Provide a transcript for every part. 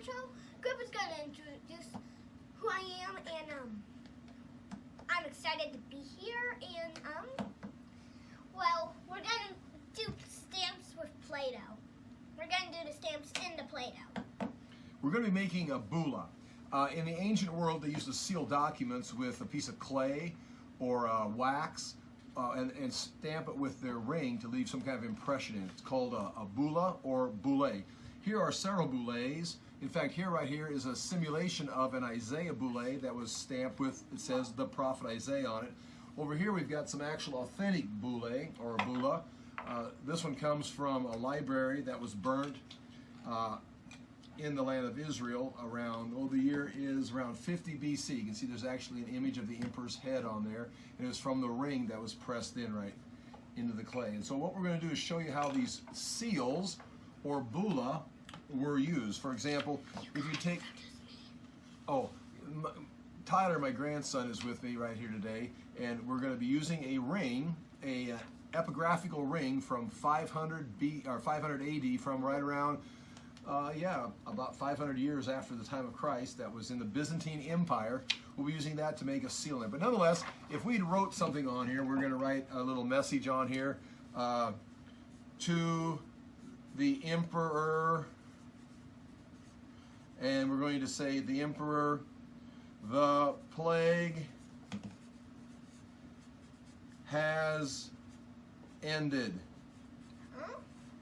intro. Grandpa's gonna introduce who I am, and I'm excited to be here. And well, we're gonna do stamps with Play-Doh. We're gonna do the stamps in the Play-Doh. We're going to be making a bulla. In the ancient world, they used to seal documents with a piece of clay or wax and stamp it with their ring to leave some kind of impression in it. It's called a bulla or boule. Here are several boules. In fact, right here is a simulation of an Isaiah boule that was stamped with, it says, the prophet Isaiah on it. Over here we've got some actual authentic boule or bulla. This one comes from a library that was burnt in the land of Israel around, the year is around 50 BC. You can see there's actually an image of the emperor's head on there, and it was from the ring that was pressed in right into the clay. And so what we're going to do is show you how these seals or bulla were used. For example, if you take, Tyler, my grandson, is with me right here today, and we're going to be using a ring, a epigraphical ring from 500 AD, from right around about 500 years after the time of Christ. That was in the Byzantine Empire. We'll be using that to make a seal in it. But nonetheless, if we wrote something on here, we're going to write a little message on here to the emperor, and we're going to say, the emperor, the plague has ended.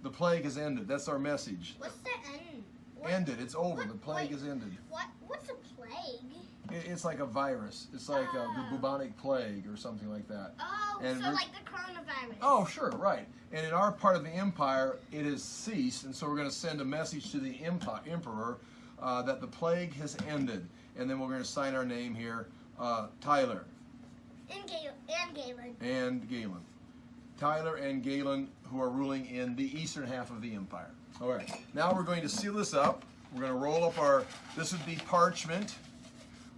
The plague has ended. That's our message. What's the end? Ended. It's over. The plague has ended. What's a plague? It's like a virus. It's like the bubonic plague or something like that. Oh, and so like the coronavirus. Oh, sure, right. And in our part of the empire, it has ceased, and so we're going to send a message to the emperor that the plague has ended. And then we're going to sign our name here, Tyler. And Galyn. And Galyn. Tyler and Galyn, who are ruling in the eastern half of the empire. All right, now we're going to seal this up. We're going to roll up this would be parchment,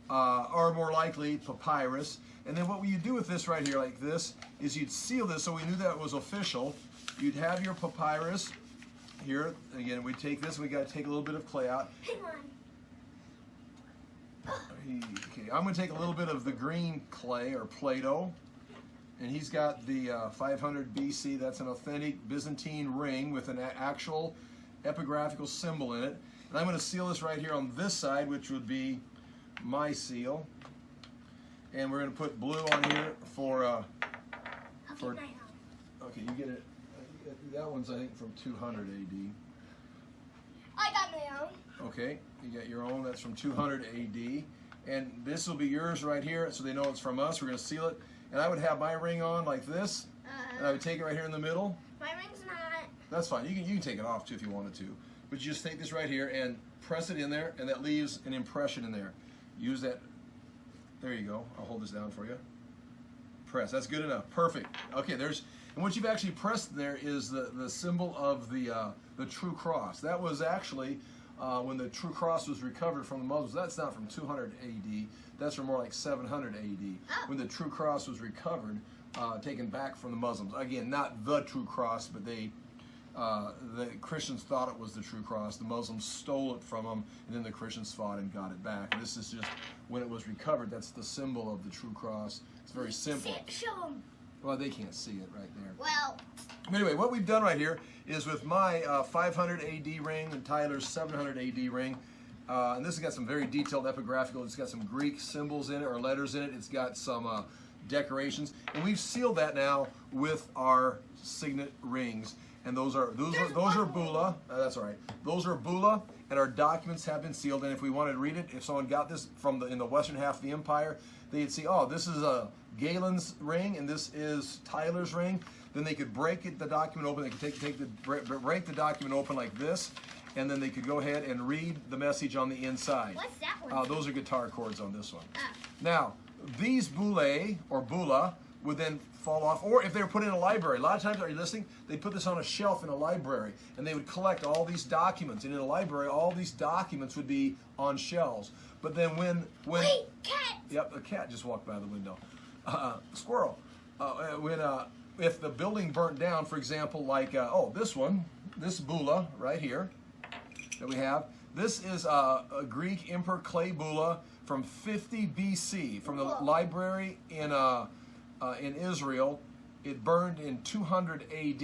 or more likely papyrus. And then what you do with this right here like this is you'd seal this so we knew that it was official. You'd have your papyrus here. Again, we take this, we got to take a little bit of clay out. Hang on. Okay, I'm going to take a little bit of the green clay or Play-Doh. And he's got the 500 BC, that's an authentic Byzantine ring with an actual epigraphical symbol in it. And I'm going to seal this right here on this side, which would be my seal. And we're going to put blue on here for okay, you get it. That one's, I think, from 200 AD. I got my own. Okay, you got your own. That's from 200 AD. And this will be yours right here, so they know it's from us. We're going to seal it. And I would have my ring on like this, and I would take it right here in the middle. My ring's not. That's fine. You can take it off too if you wanted to. But you just take this right here and press it in there, and that leaves an impression in there. Use that. There you go. I'll hold this down for you. Press. That's good enough. Perfect. Okay, and what you've actually pressed there is the symbol of the true cross. That was actually when the true cross was recovered from the Muslims. That's not from 200 AD. That's from more like 700 AD, when the true cross was recovered, taken back from the Muslims. Again, not the true cross, but the Christians thought it was the true cross. The Muslims stole it from them, and then the Christians fought and got it back. And this is just when it was recovered. That's the symbol of the true cross. It's very simple. Show them. Well, they can't see it right there. Well. Anyway, what we've done right here is with my 500 AD ring and Tyler's 700 AD ring. And this has got some very detailed epigraphical. It's got some Greek symbols in it or letters in it. It's got some decorations, and we've sealed that now with our signet rings. And those are bulla. That's all right. Those are bulla, and our documents have been sealed. And if we wanted to read it, if someone got this in the western half of the empire, they'd see, oh, this is a Galyn's ring, and this is Tyler's ring. Then they could break the document open. They could break the document open like this. And then they could go ahead and read the message on the inside. What's that one? Those are guitar chords on this one. Now, these boule or bulla would then fall off, or if they were put in a library. A lot of times, are you listening? They'd put this on a shelf in a library, and they would collect all these documents. And in a library, all these documents would be on shelves. But then when Wait, cat! Yep, a cat just walked by the window. Squirrel. If the building burnt down, for example, like, this bulla right here that we have, This is a Greek emperor clay bulla from 50 BC from the library in Israel. It burned in 200 AD.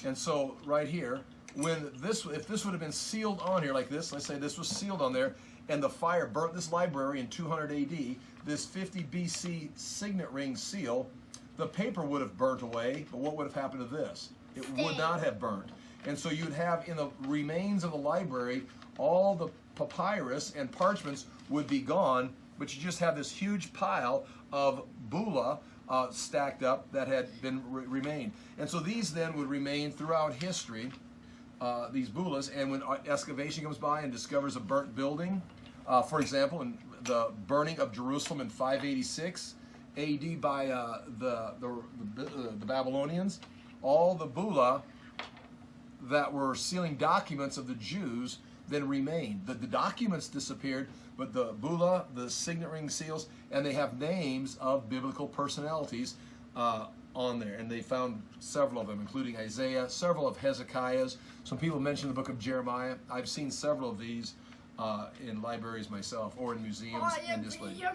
And so right here, if this would have been sealed on here like this, let's say this was sealed on there, and the fire burnt this library in 200 AD, this 50 BC signet ring seal, the paper would have burnt away, but what would have happened to this? It would not have burnt. And so you'd have in the remains of the library, all the papyrus and parchments would be gone, but you just have this huge pile of bulla stacked up that had been remained. And so these then would remain throughout history, these bullas, and when excavation comes by and discovers a burnt building, for example, in the burning of Jerusalem in 586 AD by the Babylonians, all the bulla that were sealing documents of the Jews then remained. The documents disappeared, but the bulla, the signet ring seals, and they have names of biblical personalities on there. And they found several of them, including Isaiah, several of Hezekiah's. Some people mention the book of Jeremiah. I've seen several of these in libraries myself or in museums and displays. You are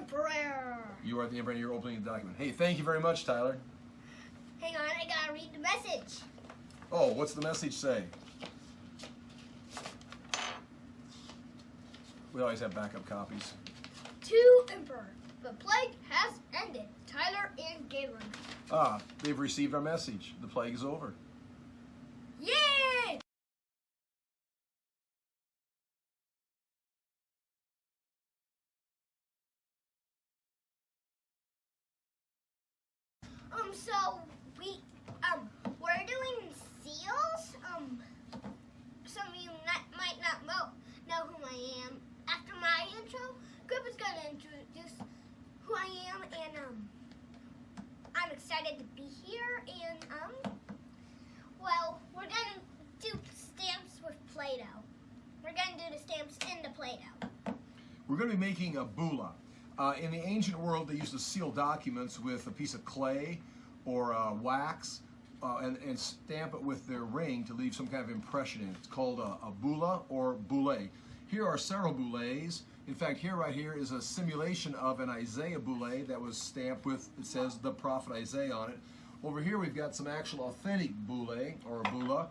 the emperor, and you're opening the document. Hey, thank you very much, Tyler. Hang on, I gotta read the message. Oh, what's the message say? We always have backup copies. To Emperor, the plague has ended. Tyler and Galyn. Ah, they've received our message. The plague is over. Yay! So we're doing seals. Some of you might not know who I am. After my intro, Grandpa's gonna introduce who I am, and I'm excited to be here. And well, we're gonna do stamps with Play-Doh. We're gonna do the stamps in the Play-Doh. We're going to be making a bulla. In the ancient world, they used to seal documents with a piece of clay or wax and stamp it with their ring to leave some kind of impression in it. It's called a bulla or boule. Here are several boules. In fact, right here is a simulation of an Isaiah boule that was stamped with, it says, the prophet Isaiah on it. Over here we've got some actual authentic boule or bulla.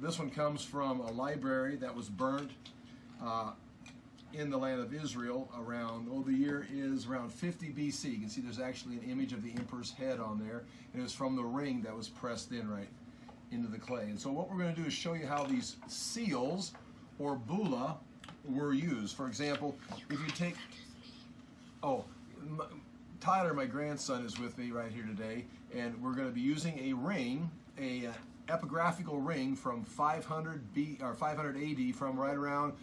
This one comes from a library that was burnt in the land of Israel around, the year is around 50 BC. You can see there's actually an image of the emperor's head on there. And it was from the ring that was pressed in right into the clay. And so what we're going to do is show you how these seals or bulla were used. For example, if you take, Tyler, my grandson, is with me right here today, and we're going to be using a ring, a epigraphical ring from 500 AD, from right around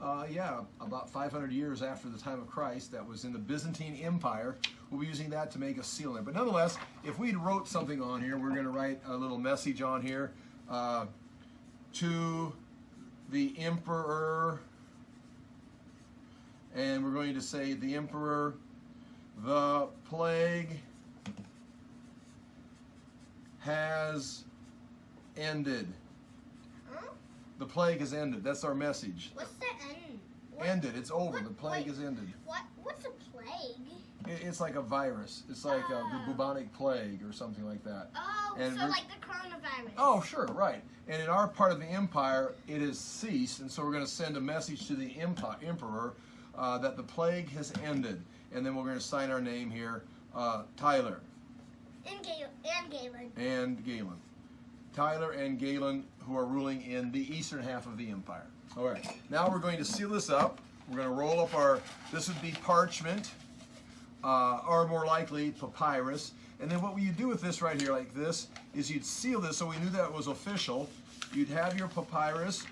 about 500 years after the time of Christ, that was in the Byzantine Empire. We'll be using that to make a seal in it. But nonetheless, if we wrote something on here, we're going to write a little message on here to the emperor, and we're going to say, the emperor, the plague has ended. The plague has ended. That's our message. What's the end? Ended. It's over. The plague has ended. What's a plague? It's like a virus. It's like the bubonic plague or something like that. Oh, and so like the coronavirus. Oh, sure, right. And in our part of the empire, it has ceased, and so we're going to send a message to the emperor that the plague has ended. And then we're going to sign our name here, Tyler. And Galyn. And Galyn. Tyler and Galyn, who are ruling in the eastern half of the empire. All right, now we're going to seal this up. We're going to roll up this would be parchment, or more likely papyrus. And then what you do with this right here like this is you'd seal this so we knew that it was official. You'd have your papyrus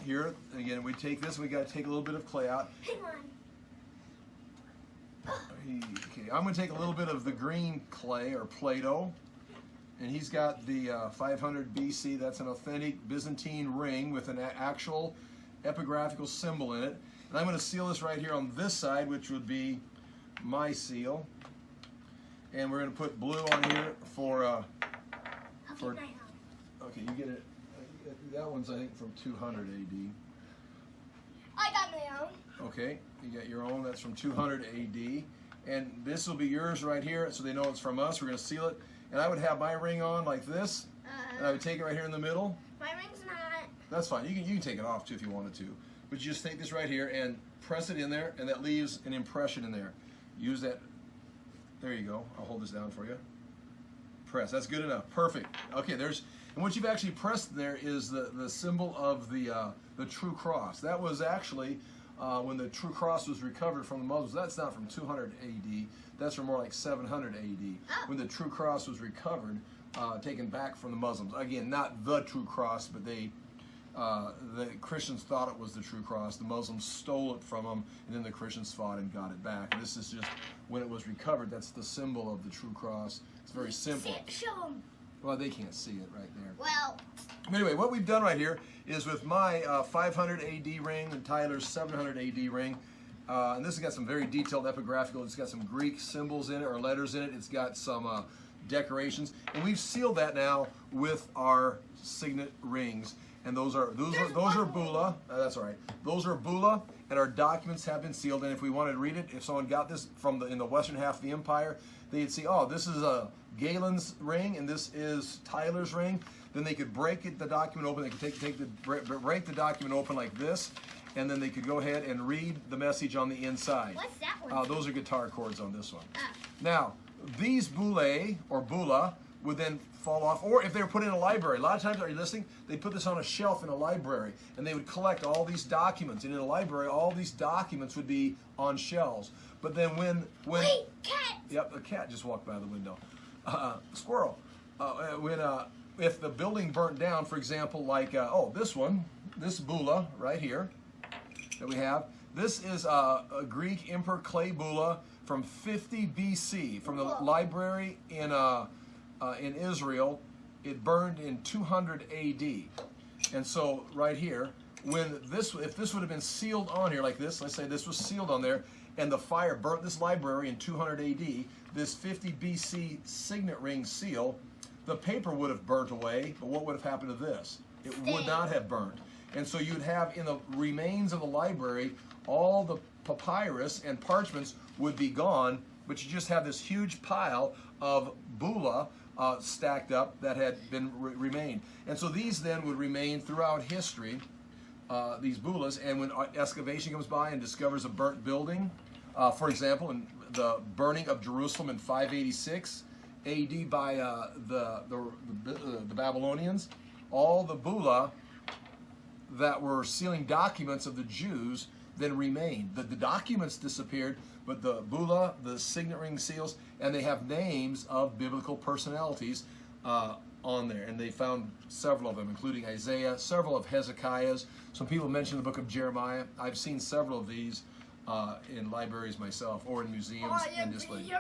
here. Again, we take this, we got to take a little bit of clay out. Hang on. Okay, I'm going to take a little bit of the green clay or Play-Doh. And he's got the 500 BC, that's an authentic Byzantine ring with an actual epigraphical symbol in it. And I'm going to seal this right here on this side, which would be my seal. And we're going to put blue on here for okay, you get it. That one's, I think, from 200 AD. Okay, you got your own. That's from 200 AD. And this will be yours right here, so they know it's from us. We're going to seal it. And I would have my ring on like this, and I would take it right here in the middle. My ring's not. That's fine. You can take it off too if you wanted to. But you just take this right here and press it in there, and that leaves an impression in there. Use that. There you go. I'll hold this down for you. Press. That's good enough. Perfect. Okay, and what you've actually pressed there is the symbol of the true cross. That was actually when the true cross was recovered from the Muslims. That's not from 200 AD. That's from more like 700 AD. Oh. When the true cross was recovered, taken back from the Muslims. Again, not the true cross, but the Christians thought it was the true cross. The Muslims stole it from them, and then the Christians fought and got it back. And this is just when it was recovered. That's the symbol of the true cross. It's very simple. Show 'em. Well, they can't see it right there. Well. Anyway, what we've done right here is with my 500 AD ring and Tyler's 700 AD ring, and this has got some very detailed epigraphical. It's got some Greek symbols in it or letters in it. It's got some decorations, and we've sealed that now with our signet rings. And those are bula. That's all right. Those are bula, and our documents have been sealed. And if we wanted to read it, if someone got this from in the western half of the empire, they'd see, oh, this is a Galyn's ring, and this is Tyler's ring. Then they could break the document open. They could break the document open like this, and then they could go ahead and read the message on the inside. What's that one? Those are guitar chords on this one. Ah. Now, these boule or bula would then fall off, or if they were put in a library. A lot of times, are you listening? They put this on a shelf in a library, and they would collect all these documents. And in a library, all these documents would be on shelves. But then when Wait, cat! Yep, a cat just walked by the window. Squirrel. If the building burnt down, for example, like this bula right here that we have. This is a Greek emperor clay bula from 50 BC from the library in Israel. It burned in 200 AD. And so right here, if this would have been sealed on here like this, let's say this was sealed on there, and the fire burnt this library in 200 AD, this 50 BC signet ring seal, the paper would have burnt away, but what would have happened to this? It would not have burnt. And so you'd have in the remains of the library, all the papyrus and parchments would be gone, but you just have this huge pile of bula stacked up that had been remained. And so these then would remain throughout history, these bulas, and when excavation comes by and discovers a burnt building, for example, in the burning of Jerusalem in 586 AD by the Babylonians, all the bula that were sealing documents of the Jews then remained. The documents disappeared, but the bula, the signet ring seals, and they have names of biblical personalities on there. And they found several of them, including Isaiah, several of Hezekiah's. Some people mention the book of Jeremiah. I've seen several of these in libraries myself or in museums and displays. You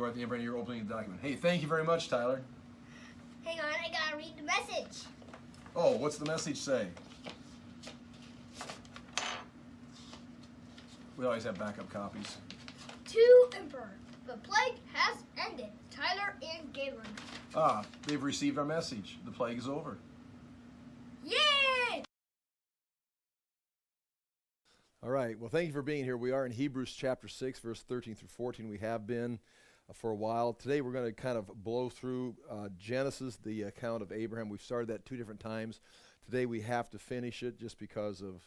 are the emperor and you're opening the document. Hey, thank you very much, Tyler. Hang on, I gotta read the message. Oh, what's the message say? We always have backup copies. To Emperor, the plague has ended. Tyler and Galyn. They've received our message. The plague is over. Yay! All right. Well, thank you for being here. We are in Hebrews chapter 6, verse 13 through 14. We have been for a while. Today we're going to kind of blow through Genesis, the account of Abraham. We've started that 2 different times. Today we have to finish it just because of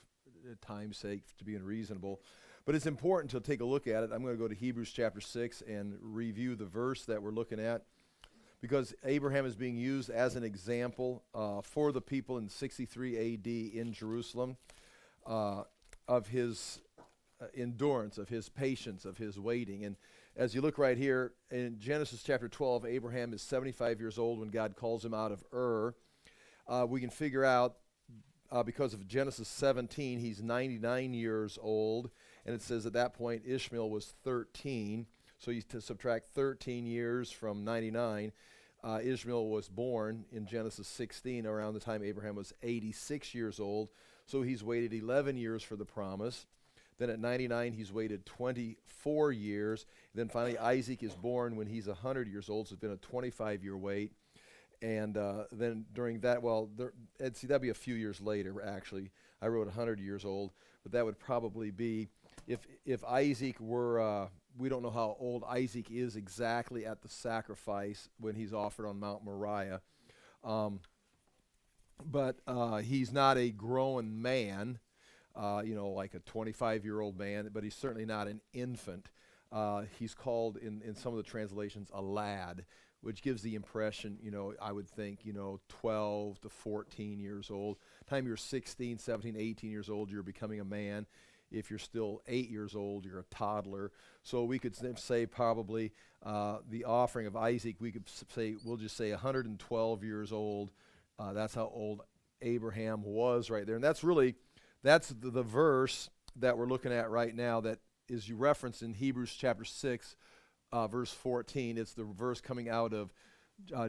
time's sake, to be reasonable. But it's important to take a look at it. I'm going to go to Hebrews chapter 6 and review the verse that we're looking at, because Abraham is being used as an example for the people in 63 AD in Jerusalem of his endurance, of his patience, of his waiting. And as you look right here in Genesis chapter 12, Abraham is 75 years old when God calls him out of Ur. We can figure out because of Genesis 17, he's 99 years old. And it says at that point Ishmael was 13. So you subtract 13 years from 99. Ishmael was born in Genesis 16 around the time Abraham was 86 years old. So he's waited 11 years for the promise. Then at 99, he's waited 24 years. Then finally Isaac is born when he's 100 years old. So it's been a 25-year wait. And then during that, that'd be a few years later, actually. I wrote 100 years old, but that would probably be, if Isaac were, we don't know how old Isaac is exactly at the sacrifice when he's offered on Mount Moriah. But he's not a grown man, like a 25-year-old man, but he's certainly not an infant. He's called in some of the translations a lad, which gives the impression, I would think, 12 to 14 years old. Time you're 16, 17, 18 years old, you're becoming a man. If you're still 8 years old, you're a toddler. So we could say probably the offering of Isaac, we could say, we'll just say 112 years old. That's how old Abraham was right there. And that's the verse that we're looking at right now that is referenced in Hebrews chapter 6, verse 14. It's the verse coming out of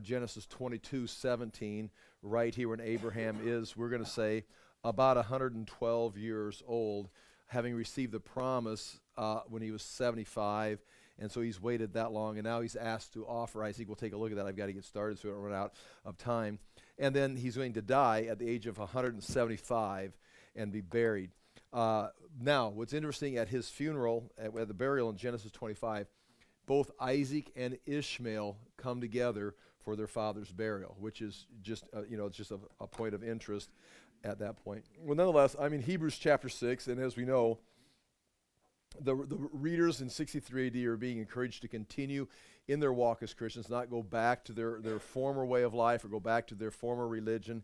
Genesis 22:17, right here when Abraham is, we're going to say, about 112 years old, having received the promise when he was 75. And so he's waited that long, and now he's asked to offer Isaac. We'll take a look at that. I've got to get started so we don't run out of time. And then he's going to die at the age of 175 and be buried. Now, what's interesting, at his funeral, at the burial in Genesis 25, both Isaac and Ishmael come together for their father's burial, which is just, it's just a point of interest at that point. Well, nonetheless, Hebrews chapter 6, and as we know, the readers in 63 AD are being encouraged to continue in their walk as Christians, not go back to their former way of life or go back to their former religion.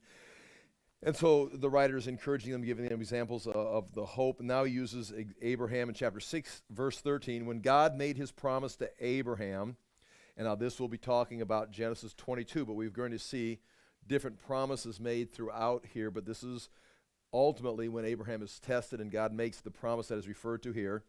And so the writer is encouraging them, giving them examples of the hope. And now he uses Abraham in chapter 6, verse 13. When God made his promise to Abraham, and now this will be talking about Genesis 22, but we're going to see different promises made throughout here. But this is ultimately when Abraham is tested and God makes the promise that is referred to here.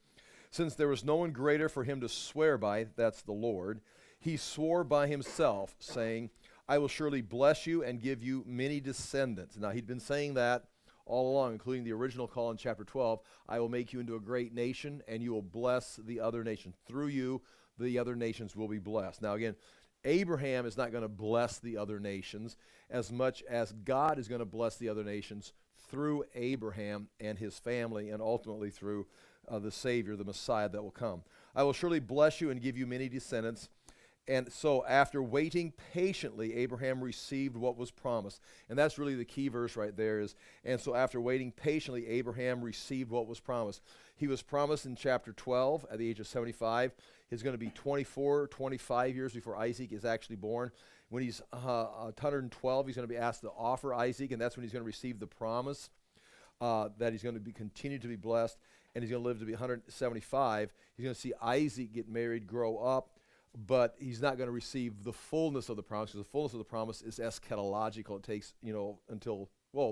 Since there was no one greater for him to swear by, that's the Lord, he swore by himself, saying, I will surely bless you and give you many descendants. Now, he'd been saying that all along, including the original call in chapter 12, I will make you into a great nation, and you will bless the other nations. Through you, the other nations will be blessed. Now, again, Abraham is not going to bless the other nations as much as God is going to bless the other nations through Abraham and his family, and ultimately through the Savior, the Messiah that will come. I will surely bless you and give you many descendants. And so after waiting patiently, Abraham received what was promised. And that's really the key verse right there is, and so after waiting patiently, Abraham received what was promised. He was promised in chapter 12 at the age of 75. He's going to be 24, 25 years before Isaac is actually born. When he's 112, he's going to be asked to offer Isaac, and that's when he's going to receive the promise that he's going to be continue to be blessed, and he's going to live to be 175. He's going to see Isaac get married, grow up, but he's not going to receive the fullness of the promise, because the fullness of the promise is eschatological. It takes, until,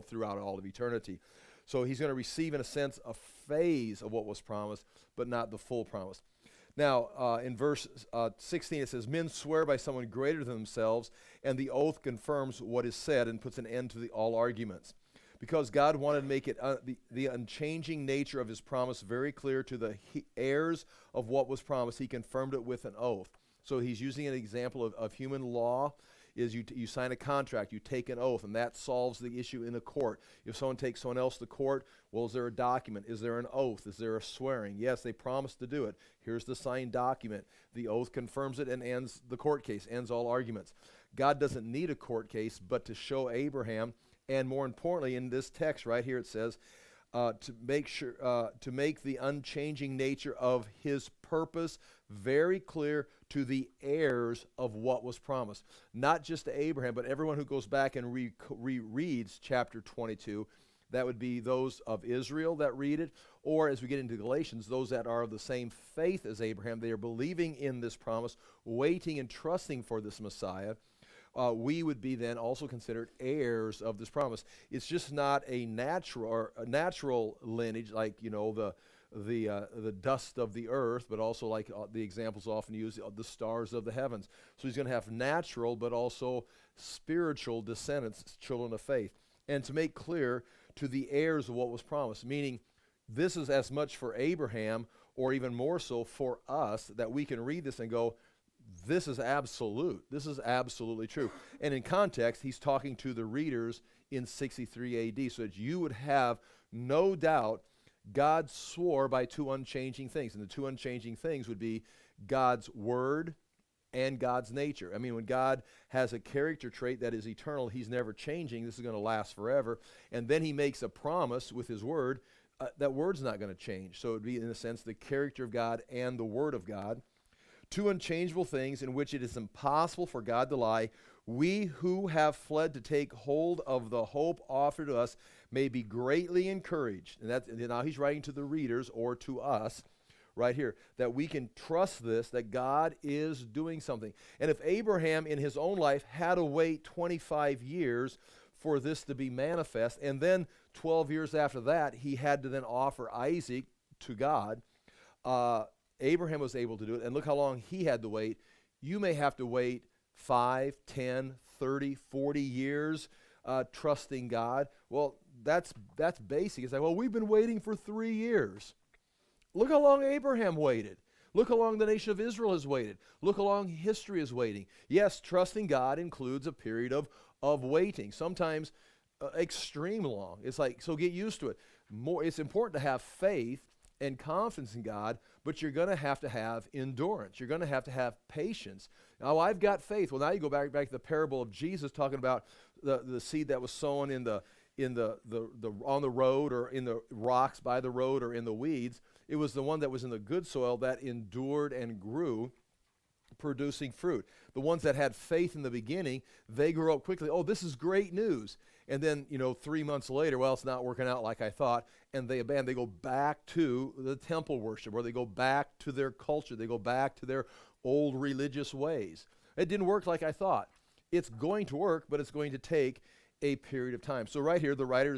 throughout all of eternity. So he's going to receive, in a sense, a phase of what was promised, but not the full promise. Now, in verse 16, it says, men swear by someone greater than themselves, and the oath confirms what is said and puts an end to all arguments. Because God wanted to make it the unchanging nature of his promise very clear to the heirs of what was promised, he confirmed it with an oath. So he's using an example of human law. Is you sign a contract, you take an oath, and that solves the issue in a court. If someone takes someone else to court, well, is there a document? Is there an oath? Is there a swearing? Yes, they promised to do it. Here's the signed document. The oath confirms it and ends the court case, ends all arguments. God doesn't need a court case, but to show Abraham, and more importantly, in this text right here, it says, to make the unchanging nature of his purpose very clear to the heirs of what was promised. Not just to Abraham, but everyone who goes back and rereads chapter 22. That would be those of Israel that read it, or as we get into Galatians, those that are of the same faith as Abraham. They are believing in this promise, waiting and trusting for this Messiah. We would be then also considered heirs of this promise. It's just not a natural lineage, like the dust of the earth, but also like the examples often used, the stars of the heavens. So he's going to have natural, but also spiritual descendants, children of faith, and to make clear to the heirs of what was promised. Meaning, this is as much for Abraham, or even more so for us, that we can read this and go, this is absolute. This is absolutely true. And in context, he's talking to the readers in 63 AD, so that you would have no doubt God swore by two unchanging things. And the two unchanging things would be God's word and God's nature. I mean, when God has a character trait that is eternal, he's never changing. This is going to last forever. And then he makes a promise with his word. That word's not going to change. So it would be, in a sense, the character of God and the word of God. Two unchangeable things in which it is impossible for God to lie. We who have fled to take hold of the hope offered to us may be greatly encouraged. And now he's writing to the readers or to us right here, that we can trust this, that God is doing something. And if Abraham in his own life had to wait 25 years for this to be manifest, and then 12 years after that, he had to then offer Isaac to God, Abraham was able to do it. And look how long he had to wait. You may have to wait 5, 10, 30, 40 years trusting God. Well, that's basic. It's like, well, we've been waiting for 3 years. Look how long Abraham waited. Look how long the nation of Israel has waited. Look how long history is waiting. Yes, trusting God includes a period of waiting, sometimes extreme long. It's like, so get used to it. It's important to have faith and confidence in God, but you're going to have endurance. You're going to have patience. Now, I've got faith. Well, now you go back to the parable of Jesus talking about the seed that was sown in the on the road, or in the rocks by the road, or in the weeds. It was the one that was in the good soil that endured and grew, producing fruit. The ones that had faith in the beginning, they grew up quickly. Oh, this is great news. And then, 3 months later, well, it's not working out like I thought, and they abandon. They go back to the temple worship, or they go back to their culture. They go back to their old religious ways. It didn't work like I thought. It's going to work, but it's going to take a period of time. So right here, the writer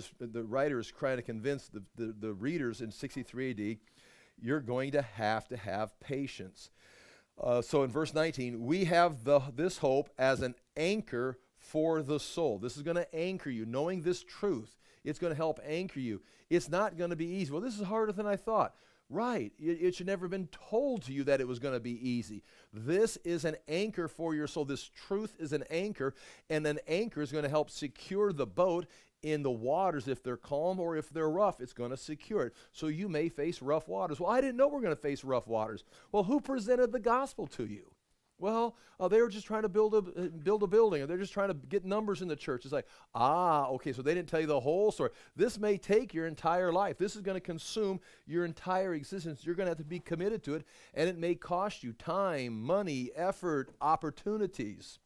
is trying to convince the readers in 63 AD, you're going to have patience. So in verse 19, we have this hope as an anchor for the soul. This is going to anchor you. Knowing this truth, it's going to help anchor you. It's not going to be easy. Well, this is harder than I thought. Right. It should never have been told to you that it was going to be easy. This is an anchor for your soul. This truth is an anchor, and an anchor is going to help secure the boat in the waters. If they're calm or if they're rough, it's going to secure it. So you may face rough waters. Well, I didn't know we're going to face rough waters. Well, who presented the gospel to you? Well, they were just trying to build a building, or they're just trying to get numbers in the church. It's like, okay, so they didn't tell you the whole story. This may take your entire life. This is going to consume your entire existence. You're going to have to be committed to it, and it may cost you time, money, effort, opportunities.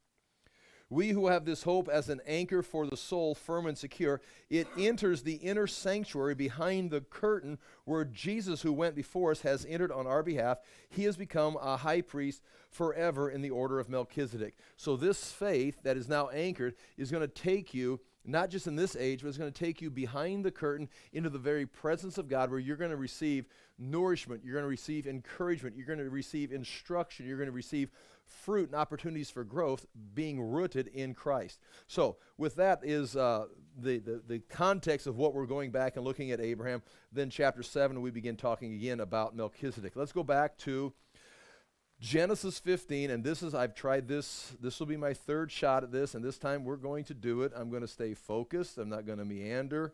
We who have this hope as an anchor for the soul, firm and secure, it enters the inner sanctuary behind the curtain where Jesus, who went before us, has entered on our behalf. He has become a high priest forever in the order of Melchizedek. So this faith that is now anchored is going to take you, not just in this age, but it's going to take you behind the curtain into the very presence of God, where you're going to receive nourishment, you're going to receive encouragement, you're going to receive instruction, you're going to receive fruit and opportunities for growth, being rooted in Christ. So with that is the context of what we're going back and looking at Abraham. Then chapter 7, we begin talking again about Melchizedek. Let's go back to Genesis 15, and I've tried this. This will be my third shot at this, and this time we're going to do it. I'm going to stay focused. I'm not going to meander.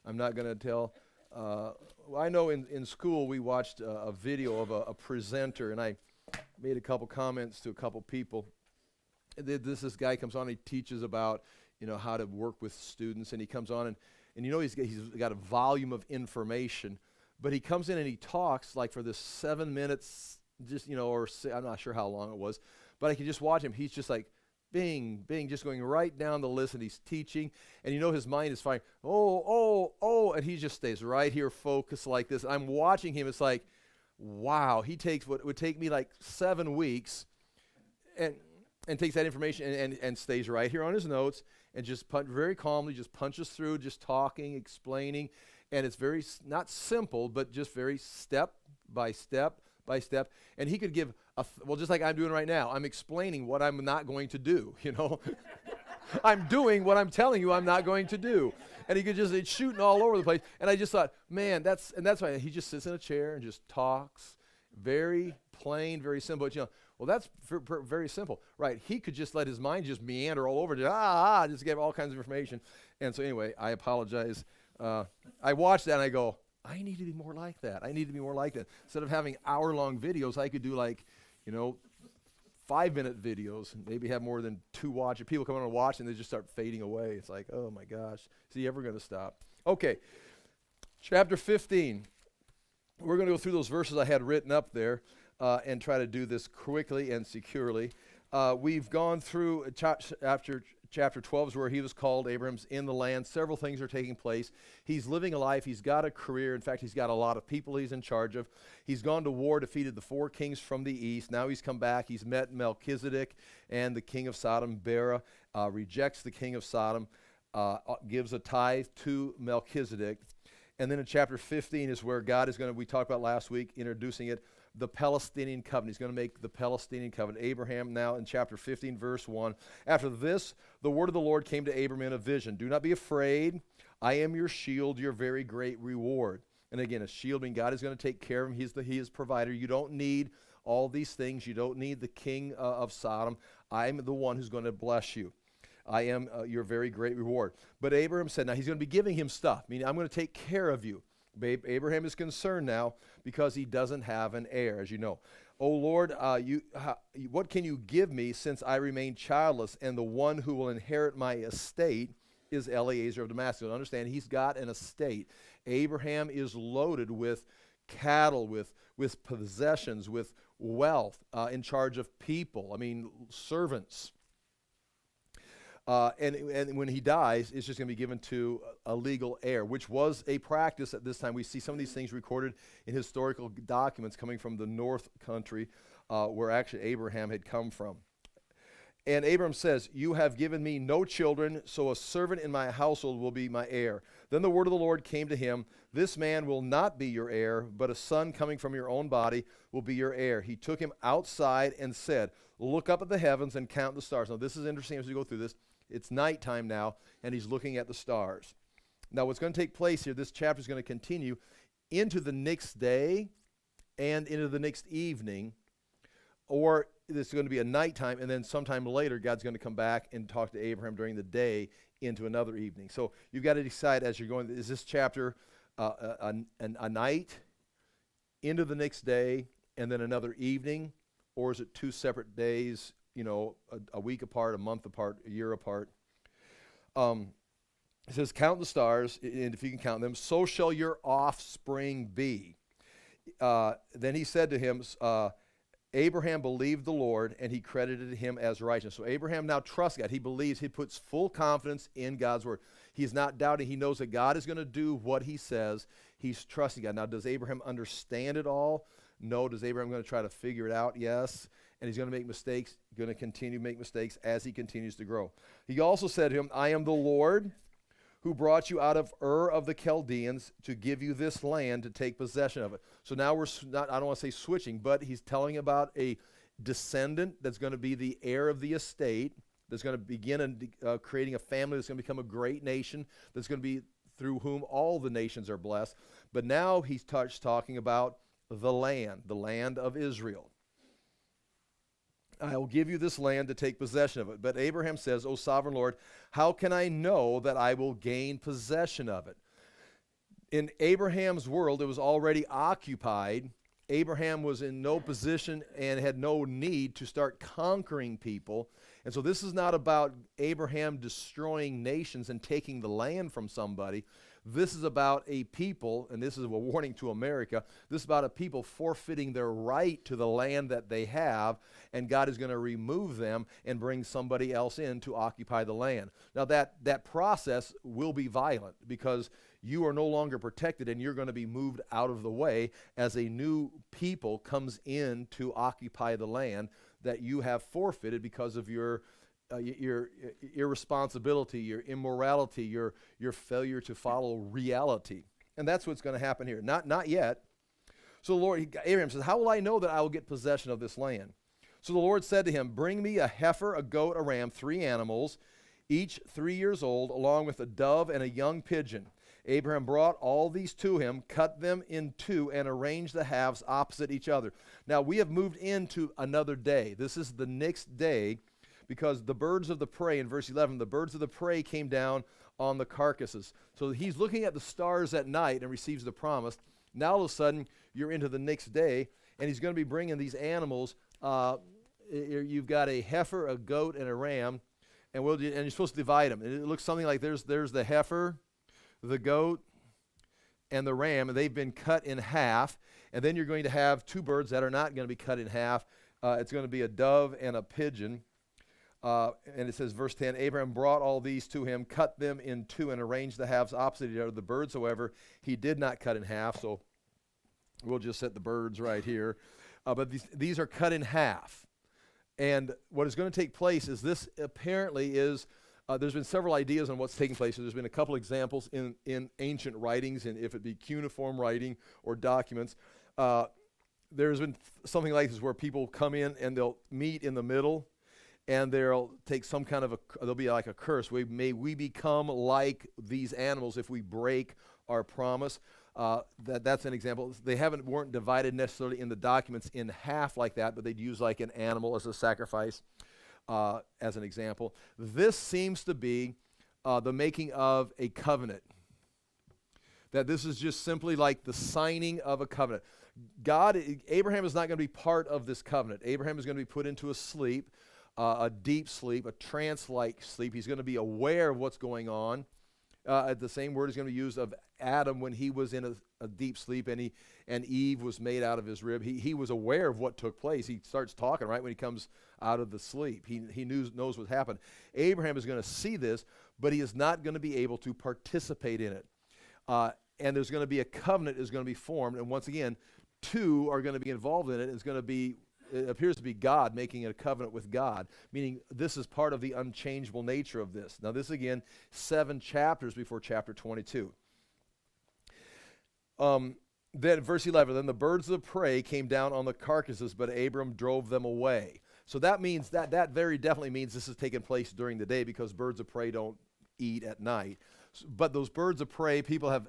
I'm not going to tell. I know in school we watched a video of a presenter, and I made a couple comments to a couple people. This guy comes on, he teaches about how to work with students, and he comes on and he's got a volume of information, but he comes in and he talks like for this 7 minutes, just or I'm not sure how long it was, but I can just watch him. He's just like bing, bing, just going right down the list, and he's teaching, and his mind is fine. Oh, and he just stays right here focused like this. I'm watching him. It's like, wow, he takes what would take me like 7 weeks and takes that information and stays right here on his notes and just very calmly just punches through, just talking, explaining, and it's very not simple, but just very step by step by step. And he could give just like I'm doing right now. I'm explaining what I'm not going to do, I'm doing what I'm telling you I'm not going to do. And he could it's shooting all over the place. And I just thought, man, that's why he just sits in a chair and just talks. Very plain, very simple. Well, that's very simple, right? He could just let his mind just meander all over, just give all kinds of information. And so anyway, I apologize I watch that and I go, I need to be more like that. I need to be more like that. Instead of having hour-long videos, I could do 5-minute videos and maybe have more than 2 watch. People come on and watch and they just start fading away. It's like, oh my gosh, is he ever going to stop? Okay, chapter 15. We're going to go through those verses I had written up there and try to do this quickly and securely. We've gone through chapter 12 is where he was called. Abraham's in the land. Several things are taking place. He's living a life. He's got a career. In fact, he's got a lot of people he's in charge of. He's gone to war, defeated the 4 kings from the east. Now he's come back. He's met Melchizedek and the king of Sodom, Bera, rejects the king of Sodom, gives a tithe to Melchizedek. And then in chapter 15 is where God is going to, we talked about last week, introducing it, the Palestinian covenant. He's going to make the Palestinian covenant. Abraham now in chapter 15, verse 1. After this, the word of the Lord came to Abram in a vision. Do not be afraid. I am your shield, your very great reward. And again, a shield means God is going to take care of him. He is provider. You don't need all these things. You don't need the king of Sodom. I'm the one who's going to bless you. I am your very great reward. But Abraham said, now he's going to be giving him stuff, meaning I'm going to take care of you. Abraham is concerned now because he doesn't have an heir, as you know. Oh Lord, what can you give me since I remain childless, and the one who will inherit my estate is Eliezer of Damascus. Understand, he's got an estate. Abraham is loaded with cattle, with possessions, with wealth, in charge of people, servants. And when he dies, it's just going to be given to a legal heir, which was a practice at this time. We see some of these things recorded in historical documents coming from the north country, where actually Abraham had come from. And Abram says, you have given me no children, so a servant in my household will be my heir. Then the word of the Lord came to him, this man will not be your heir, but a son coming from your own body will be your heir. He took him outside and said, look up at the heavens and count the stars. Now this is interesting as we go through this. It's nighttime now, and he's looking at the stars. Now, what's going to take place here, this chapter is going to continue into the next day and into the next evening, or this is going to be a nighttime, and then sometime later, God's going to come back and talk to Abraham during the day into another evening. So you've got to decide as you're going, is this chapter a night into the next day and then another evening, or is it 2 separate days, a week apart, a month apart, a year apart? It says, count the stars, and if you can count them, so shall your offspring be. Then he said to him, Abraham believed the Lord, and he credited him as righteous. So Abraham now trusts God. He believes, he puts full confidence in God's word. He's not doubting. He knows that God is going to do what he says. He's trusting God. Now, does Abraham understand it all? No. Does Abraham going to try to figure it out? Yes. And he's going to make mistakes, going to continue to make mistakes as he continues to grow. He also said to him, I am the Lord who brought you out of Ur of the Chaldeans to give you this land to take possession of it. So now we're not, I don't want to say switching, but he's telling about a descendant that's going to be the heir of the estate, that's going to begin creating a family that's going to become a great nation, that's going to be through whom all the nations are blessed. But now he's talking about the land of Israel. I will give you this land to take possession of it. But Abraham says, O sovereign Lord, how can I know that I will gain possession of it? In Abraham's world, it was already occupied. Abraham was in no position and had no need to start conquering people. And so this is not about Abraham destroying nations and taking the land from somebody. This is about a people, and this is a warning to America, this is about a people forfeiting their right to the land that they have, and God is going to remove them and bring somebody else in to occupy the land. Now that process will be violent because you are no longer protected and you're going to be moved out of the way as a new people comes in to occupy the land that you have forfeited because of your irresponsibility, your immorality, your failure to follow reality. And that's what's going to happen here. Not yet. So the Lord, Abraham says, how will I know that I will get possession of this land? So the Lord said to him, bring me a heifer, a goat, a ram, 3 animals, each 3 years old, along with a dove and a young pigeon. Abraham brought all these to him, cut them in 2, and arranged the halves opposite each other. Now we have moved into another day. This is the next day, because the birds of the prey, in verse 11, the birds of the prey came down on the carcasses. So he's looking at the stars at night and receives the promise. Now all of a sudden, you're into the next day, and he's going to be bringing these animals. You've got a heifer, a goat, and a ram, and you're supposed to divide them. And it looks something like there's the heifer, the goat, and the ram, and they've been cut in half. And then you're going to have two birds that are not going to be cut in half. It's going to be a dove and a pigeon. And it says, verse 10, Abraham brought all these to him, cut them in two, and arranged the halves opposite each other. The birds, however, he did not cut in half, so we'll just set the birds right here. But these are cut in half. And what is going to take place is this apparently is, there's been several ideas on what's taking place. So there's been a couple examples in ancient writings, and if it be cuneiform writing or documents. There's been something like this where people come in and they'll meet in the middle, and they'll take some kind of there'll be like a curse. May we become like these animals if we break our promise. That's an example. They weren't divided necessarily in the documents in half like that, but they'd use like an animal as a sacrifice as an example. This seems to be the making of a covenant. That this is just simply like the signing of a covenant. Abraham is not going to be part of this covenant. Abraham is going to be put into a sleep, a deep sleep, a trance-like sleep. He's going to be aware of what's going on. The same word is going to be used of Adam when he was in a deep sleep, and Eve was made out of his rib. He was aware of what took place. He starts talking right when he comes out of the sleep. He knows what happened. Abraham is going to see this, but he is not going to be able to participate in it. And there's going to be a covenant is going to be formed, and once again, two are going to be involved in it. It appears to be God making a covenant with God, meaning this is part of the unchangeable nature of this. Now this again, 7 chapters before chapter 22. Then verse 11, then the birds of prey came down on the carcasses, but Abram drove them away. So that means that very definitely means this is taking place during the day, because birds of prey don't eat at night. But those birds of prey, people have,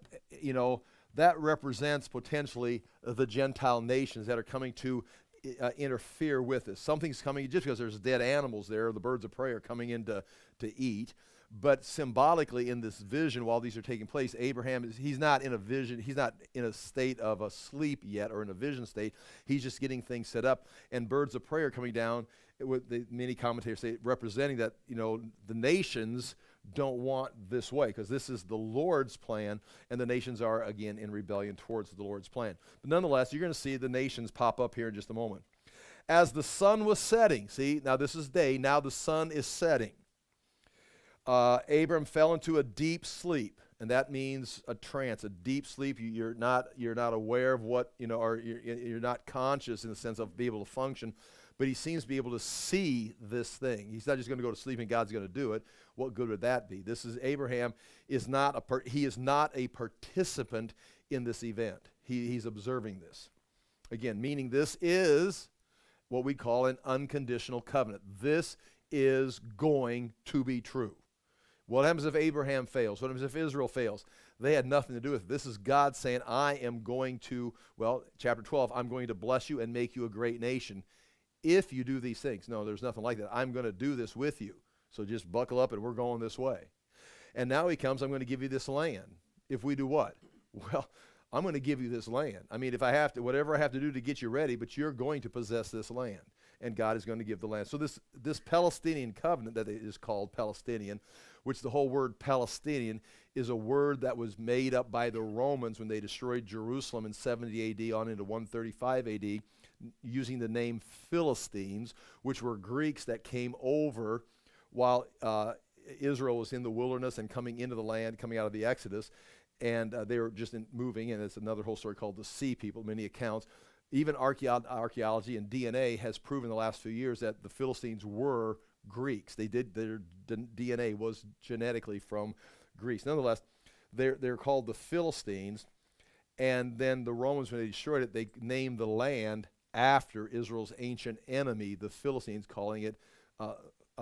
that represents potentially the Gentile nations that are coming to interfere with this. Something's coming, just because there's dead animals there, the birds of prey are coming in to eat. But symbolically in this vision, while these are taking place, Abraham, he's not in a vision, he's not in a state of a sleep yet, or in a vision state. He's just getting things set up, and birds of prey are coming down. Many commentators say representing that, the nations don't want this way, because this is the Lord's plan, and the nations are again in rebellion towards the Lord's plan. But nonetheless, you're going to see the nations pop up here in just a moment. As the sun was setting, see, now this is day, now the sun is setting. Abram fell into a deep sleep, and that means a trance, a deep sleep. You're not aware of what, or you're not conscious in the sense of being able to function. But he seems to be able to see this thing. He's not just going to go to sleep and God's going to do it. What good would that be? Abraham is not a participant in this event. He's observing this. Again, meaning this is what we call an unconditional covenant. This is going to be true. What happens if Abraham fails? What happens if Israel fails? They had nothing to do with it. This is God saying, I am going to, chapter 12, I'm going to bless you and make you a great nation if you do these things. No, there's nothing like that. I'm going to do this with you. So just buckle up and we're going this way. And now he comes, I'm going to give you this land. If we do what? Well, I'm going to give you this land. I mean, if I have to, whatever I have to do to get you ready, but you're going to possess this land. And God is going to give the land. So this Palestinian covenant that is called Palestinian, which the whole word Palestinian is a word that was made up by the Romans when they destroyed Jerusalem in 70 AD on into 135 AD, using the name Philistines, which were Greeks that came over while Israel was in the wilderness and coming into the land, coming out of the Exodus. And they were just moving, and it's another whole story called the Sea People, many accounts. Even archaeology and DNA has proven the last few years that the Philistines were Greeks. Their DNA was genetically from Greece. Nonetheless, they're called the Philistines, and then the Romans, when they destroyed it, they named the land after Israel's ancient enemy, the Philistines, calling it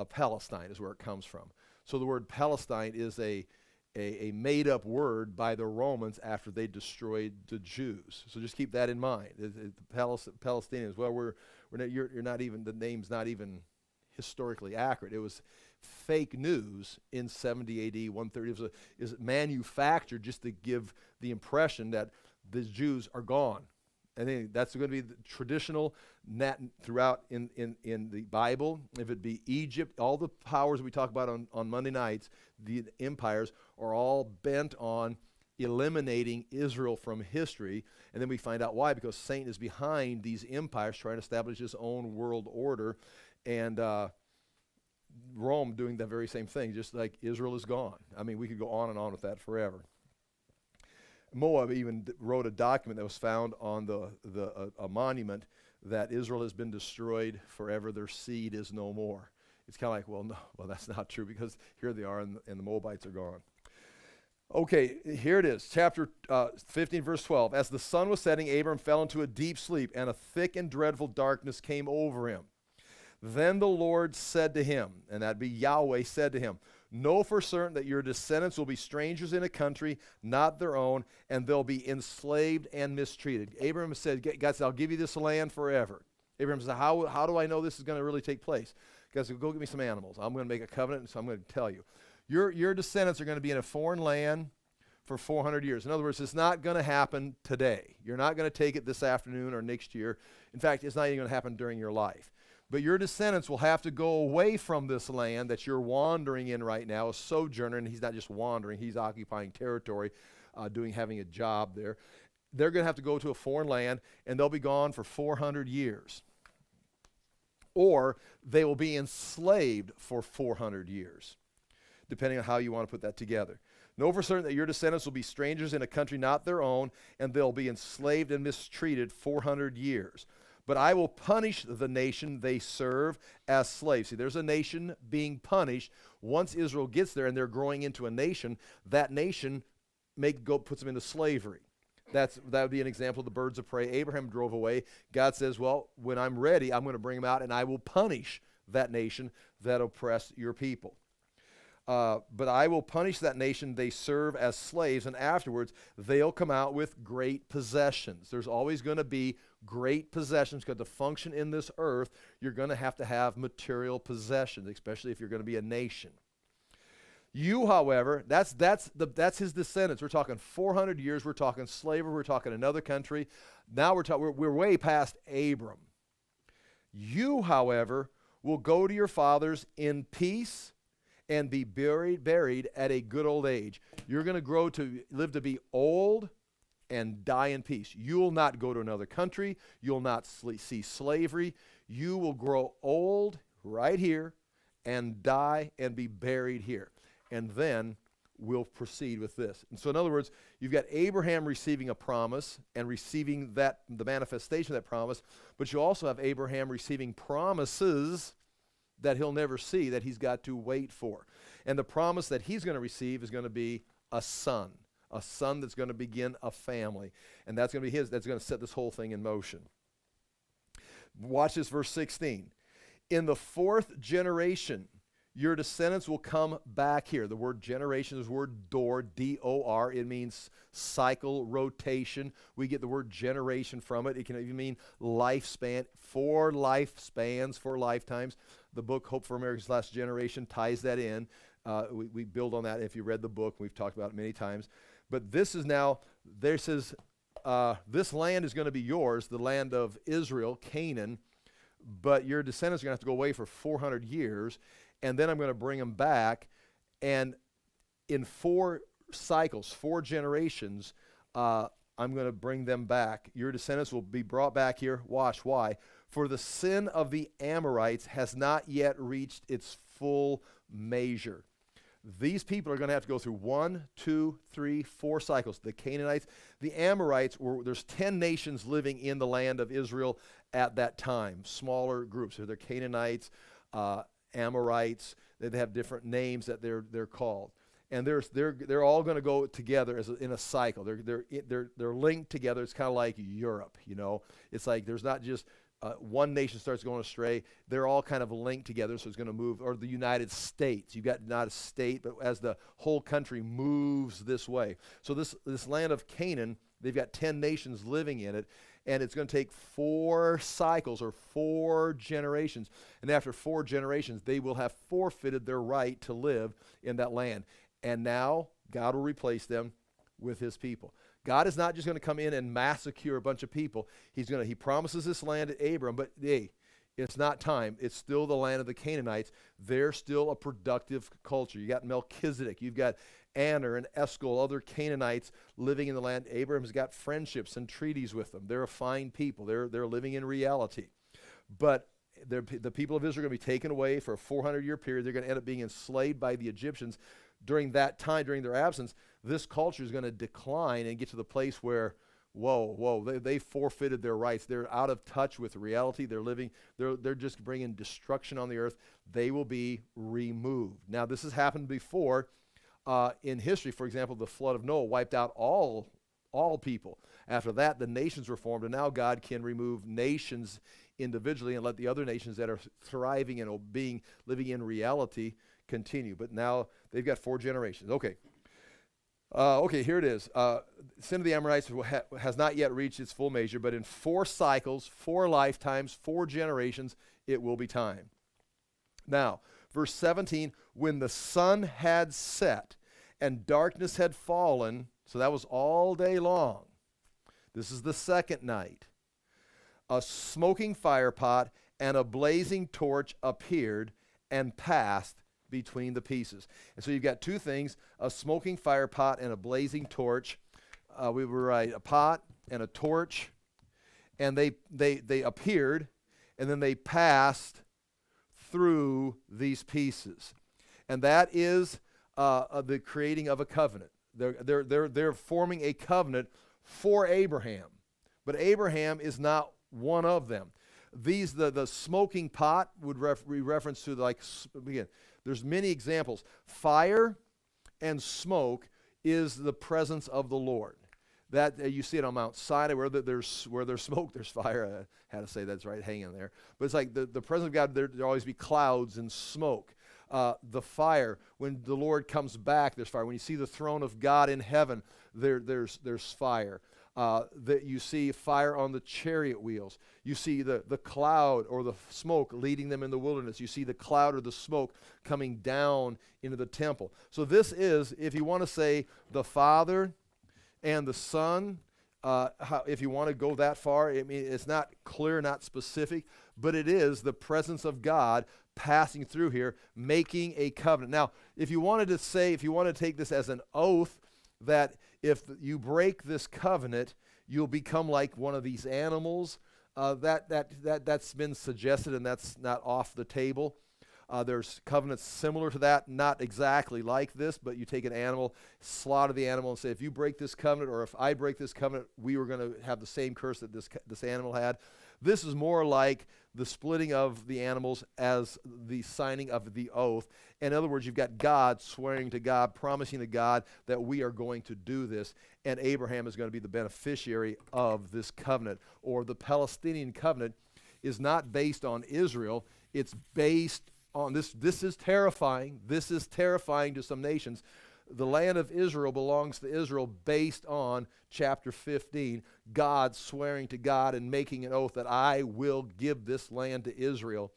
Palestine is where it comes from. So the word Palestine is a made-up word by the Romans after they destroyed the Jews. So just keep that in mind. Palestinians. Well, you're not even, the name's not even historically accurate. It was fake news in 70 AD, 130. Is manufactured just to give the impression that the Jews are gone. And then that's going to be the traditional throughout in the Bible. If it be Egypt, all the powers we talk about on Monday nights, the empires are all bent on eliminating Israel from history. And then we find out why, because Satan is behind these empires trying to establish his own world order. And Rome doing the very same thing, just like Israel is gone. I mean, we could go on and on with that forever. Moab even wrote a document that was found on a monument that Israel has been destroyed forever. Their seed is no more. It's kind of like, well, that's not true, because here they are and the Moabites are gone. Okay, here it is, chapter 15, verse 12. As the sun was setting, Abram fell into a deep sleep, and a thick and dreadful darkness came over him. Then the Lord said to him, and that'd be Yahweh said to him, know for certain that your descendants will be strangers in a country not their own, and they'll be enslaved and mistreated. Abraham said, God said, I'll give you this land forever. Abraham said, how do I know this is going to really take place? God said, go get me some animals. I'm going to make a covenant, so I'm going to tell you. Your descendants are going to be in a foreign land for 400 years. In other words, it's not going to happen today. You're not going to take it this afternoon or next year. In fact, it's not even going to happen during your life. But your descendants will have to go away from this land that you're wandering in right now, a sojourner, and he's not just wandering, he's occupying territory, having a job there. They're going to have to go to a foreign land, and they'll be gone for 400 years. Or they will be enslaved for 400 years, depending on how you want to put that together. Know for certain that your descendants will be strangers in a country not their own, and they'll be enslaved and mistreated 400 years. But I will punish the nation they serve as slaves. See, there's a nation being punished. Once Israel gets there and they're growing into a nation, that nation puts them into slavery. That would be an example of the birds of prey. Abraham drove away. God says, well, when I'm ready, I'm going to bring them out, and I will punish that nation that oppressed your people. But I will punish that nation they serve as slaves, and afterwards they'll come out with great possessions. There's always going to be great possessions, because to function in this earth, you're going to have material possessions, especially if you're going to be a nation. You, however, that's his descendants. We're talking 400 years. We're talking slavery. We're talking another country. Now we're way past Abram. You, however, will go to your fathers in peace and be buried at a good old age. You're going to live to be old and die in peace. You will not go to another country. You'll not see slavery. You will grow old right here and die and be buried here. And then we'll proceed with this. And so in other words, you've got Abraham receiving a promise and receiving the manifestation of that promise, but you also have Abraham receiving promises that he'll never see, that he's got to wait for. And the promise that he's going to receive is going to be a son that's going to begin a family. And that's going to be that's going to set this whole thing in motion. Watch this, verse 16. In the fourth generation, your descendants will come back here. The word generation is the word dor, D-O-R. It means cycle, rotation. We get the word generation from it. It can even mean lifespan, 4 lifespans, 4 lifetimes. The book Hope for America's Last Generation ties that in. We build on that if you read the book. We've talked about it many times. But this is now, there says, this land is going to be yours, the land of Israel, Canaan, but your descendants are going to have to go away for 400 years, and then I'm going to bring them back, and in 4 cycles, 4 generations, I'm going to bring them back. Your descendants will be brought back here. Watch why. For the sin of the Amorites has not yet reached its full measure. These people are going to have to go through 1, 2, 3, 4 cycles. The Canaanites, the Amorites, there's 10 nations living in the land of Israel at that time, smaller groups. So they're Canaanites, Amorites. They have different names that they're called, and they're all going to go together in a cycle. They're linked together. It's kind of like Europe, you know. It's like there's not just one nation starts going astray. They're all kind of linked together, so it's going to move. Or the United States. You've got not a state, but as the whole country moves this way. So this land of Canaan, they've got 10 nations living in it, and it's going to take 4 cycles or 4 generations. And after 4 generations, they will have forfeited their right to live in that land. And now God will replace them with his people. God is not just going to come in and massacre a bunch of people. He promises this land to Abram, but hey, it's not time. It's still the land of the Canaanites. They're still a productive culture. You got Melchizedek. You've got Aner and Eshcol, other Canaanites living in the land. Abraham's got friendships and treaties with them. They're a fine people. They're living in reality. But the people of Israel are going to be taken away for a 400-year period. They're going to end up being enslaved by the Egyptians. During that time, during their absence, this culture is going to decline and get to the place where, they forfeited their rights. They're out of touch with reality. They're just bringing destruction on the earth. They will be removed. Now, this has happened before in history. For example, the flood of Noah wiped out all people. After that, the nations were formed, and now God can remove nations individually and let the other nations that are thriving and living in reality continue. But now they've got 4 generations. Okay, here it is. Sin of the Amorites has not yet reached its full measure, but in 4 cycles, 4 lifetimes, 4 generations, it will be time. Now, verse 17, when the sun had set and darkness had fallen, so that was all day long. This is the second night. A smoking firepot and a blazing torch appeared and passed between the pieces. And so you've got 2 things, a smoking fire pot and a blazing torch. We were right, a pot and a torch, and they appeared, and then they passed through these pieces. And that is the creating of a covenant. They're forming a covenant for Abraham, but Abraham is not one of them. The smoking pot would be reference to, like, again, there's many examples. Fire and smoke is the presence of the Lord. That you see it on Mount Sinai, where there's smoke, there's fire. I had to say that's right, hang in there. But it's like the presence of God, there'll always be clouds and smoke. The fire, when the Lord comes back, there's fire. When you see the throne of God in heaven, there's fire. That you see fire on the chariot wheels. You see the cloud or the smoke leading them in the wilderness. You see the cloud or the smoke coming down into the temple. So this is, if you want to say, the Father and the Son, if you want to go that far, I mean, it's not clear, not specific, but it is the presence of God passing through here, making a covenant. Now, if you want to take this as an oath, that if you break this covenant, you'll become like one of these animals. That's been suggested, and that's not off the table. There's covenants similar to that, not exactly like this, but you take an animal, slaughter the animal, and say, if you break this covenant, or if I break this covenant, we were going to have the same curse that this animal had. This is more like the splitting of the animals as the signing of the oath. In other words, you've got God swearing to God, promising to God that we are going to do this, and Abraham is going to be the beneficiary of this covenant. Or the Palestinian covenant is not based on Israel, it's based on this. This is terrifying. This is terrifying to some nations. The land of Israel belongs to Israel based on chapter 15, God swearing to God and making an oath that I will give this land to Israel.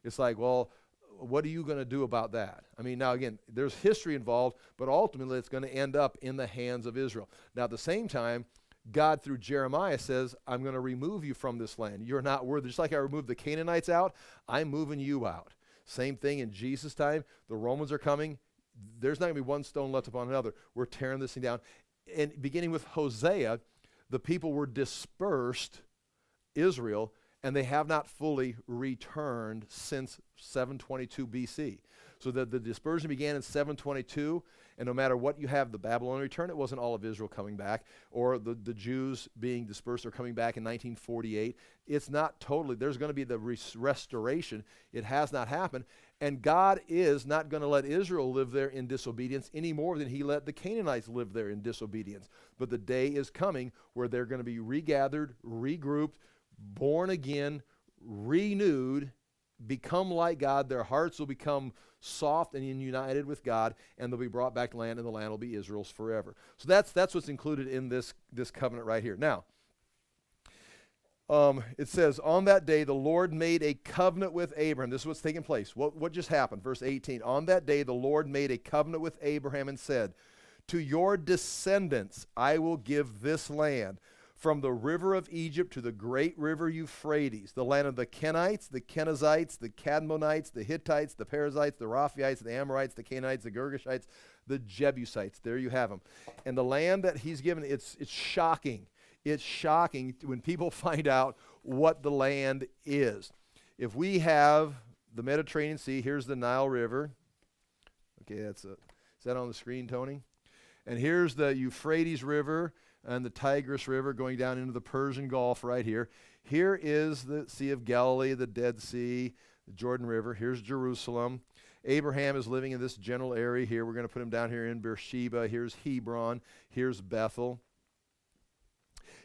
It's like, well, what are you going to do about that? I mean, now again, there's history involved, but ultimately it's going to end up in the hands of Israel. Now at the same time, God through Jeremiah says, I'm going to remove you from this land. You're not worthy. Just like I removed the Canaanites out, I'm moving you out. Same thing in Jesus' time. The Romans are coming. There's not going to be one stone left upon another. We're tearing this thing down. And beginning with Hosea, the people were dispersed, Israel, and they have not fully returned since 722 BC. So the dispersion began in 722, and no matter what you have, the Babylonian return, it wasn't all of Israel coming back, or the Jews being dispersed or coming back in 1948. It's not totally, there's going to be the restoration. It has not happened, and God is not going to let Israel live there in disobedience any more than he let the Canaanites live there in disobedience. But the day is coming where they're going to be regathered, regrouped, born again, renewed, become like God. Their hearts will become soft and united with God, and they'll be brought back to land, and the land will be Israel's forever. So that's what's included in this covenant right here. Now, it says, on that day the Lord made a covenant with Abraham. This is what's taking place. What just happened? Verse 18. On that day the Lord made a covenant with Abraham and said, to your descendants I will give this land, from the river of Egypt to the great river Euphrates, the land of the Kenites, the Kenizzites, the Cadmonites, the Hittites, the Perizzites, the Rephaites, the Amorites, the Canaanites, the Girgashites, the Jebusites. There you have them. And the land that he's given, it's shocking. It's shocking when people find out what the land is. If we have the Mediterranean Sea, here's the Nile River. Okay, is that on the screen, Tony? And here's the Euphrates River and the Tigris River going down into the Persian Gulf right here. Here is the Sea of Galilee, the Dead Sea, the Jordan River. Here's Jerusalem. Abraham is living in this general area here. We're going to put him down here in Beersheba. Here's Hebron. Here's Bethel.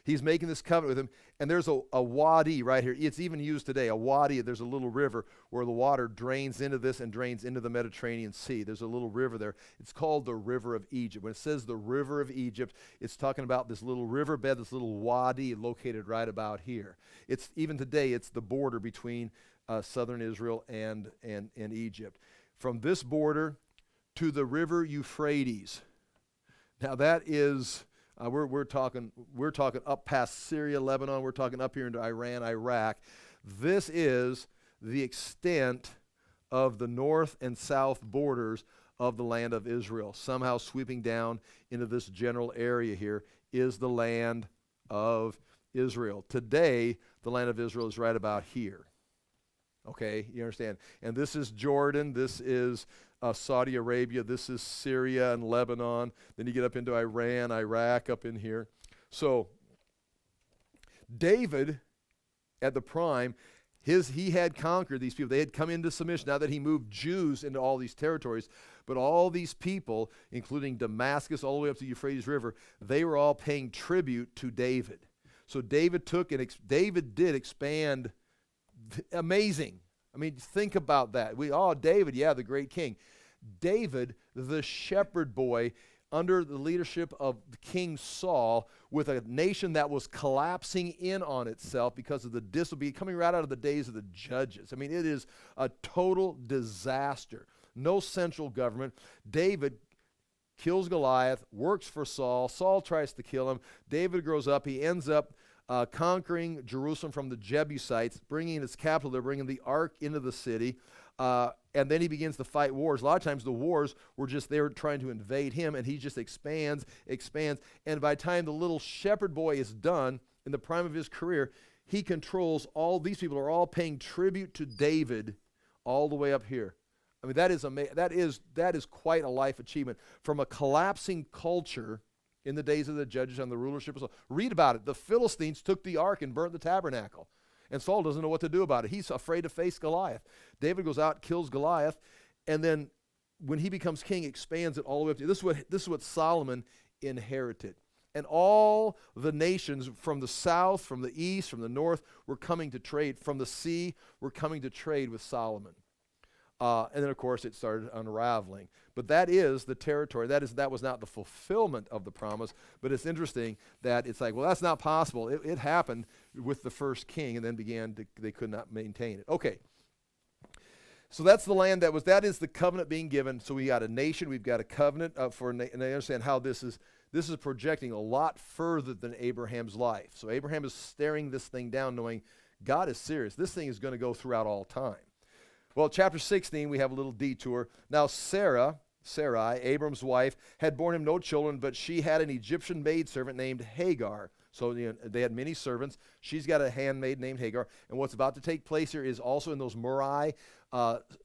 He's making this covenant with him, and there's a wadi right here. It's even used today, a wadi. There's a little river where the water drains into this and drains into the Mediterranean Sea. There's a little river there. It's called the River of Egypt. When it says the River of Egypt, it's talking about this little riverbed, this little wadi located right about here. It's even today, it's the border between southern Israel and Egypt. From this border to the river Euphrates. Now that is... We're talking up past Syria, Lebanon. We're talking up here into Iran, Iraq. This is the extent of the north and south borders of the land of Israel. Somehow sweeping down into this general area here is the land of Israel. Today, the land of Israel is right about here. Okay, you understand? And this is Jordan. This is Saudi Arabia. This is Syria and Lebanon. Then you get up into Iran, Iraq, up in here. So David, at the prime, he had conquered these people. They had come into submission now that he moved Jews into all these territories. But all these people, including Damascus all the way up to the Euphrates River, they were all paying tribute to David. So David did expand. Amazing. I mean, think about that. David, yeah, the great king. David, the shepherd boy, under the leadership of King Saul, with a nation that was collapsing in on itself because of the disobedience, coming right out of the days of the judges. I mean, it is a total disaster. No central government. David kills Goliath, works for Saul. Saul tries to kill him. David grows up. He ends up conquering Jerusalem from the Jebusites, bringing its capital. They're bringing the ark into the city. And then he begins to fight wars. A lot of times the wars were just they were trying to invade him, and he just expands. And by the time the little shepherd boy is done, in the prime of his career, he controls all these people are all paying tribute to David all the way up here. I mean, that is quite a life achievement. From a collapsing culture in the days of the judges and the rulership of Saul. Read about it. The Philistines took the ark and burnt the tabernacle. And Saul doesn't know what to do about it. He's afraid to face Goliath. David goes out, kills Goliath, and then when he becomes king, expands it all the way up to this is what Solomon inherited. And all the nations from the south, from the east, from the north were coming to trade. From the sea, were coming to trade with Solomon. And then, of course, it started unraveling. But that is the territory. That was not the fulfillment of the promise. But it's interesting that it's like, well, that's not possible. It happened with the first king, and then they could not maintain it. Okay. So that's the land that is the covenant being given. So we got a nation, we've got a covenant and I understand how this is projecting a lot further than Abraham's life. So Abraham is staring this thing down, knowing God is serious. This thing is going to go throughout all time. Well, chapter 16, we have a little detour. Now Sarai, Abram's wife, had borne him no children, but she had an Egyptian maidservant named Hagar. So they had many servants. She's got a handmaid named Hagar. And what's about to take place here is also in those Murai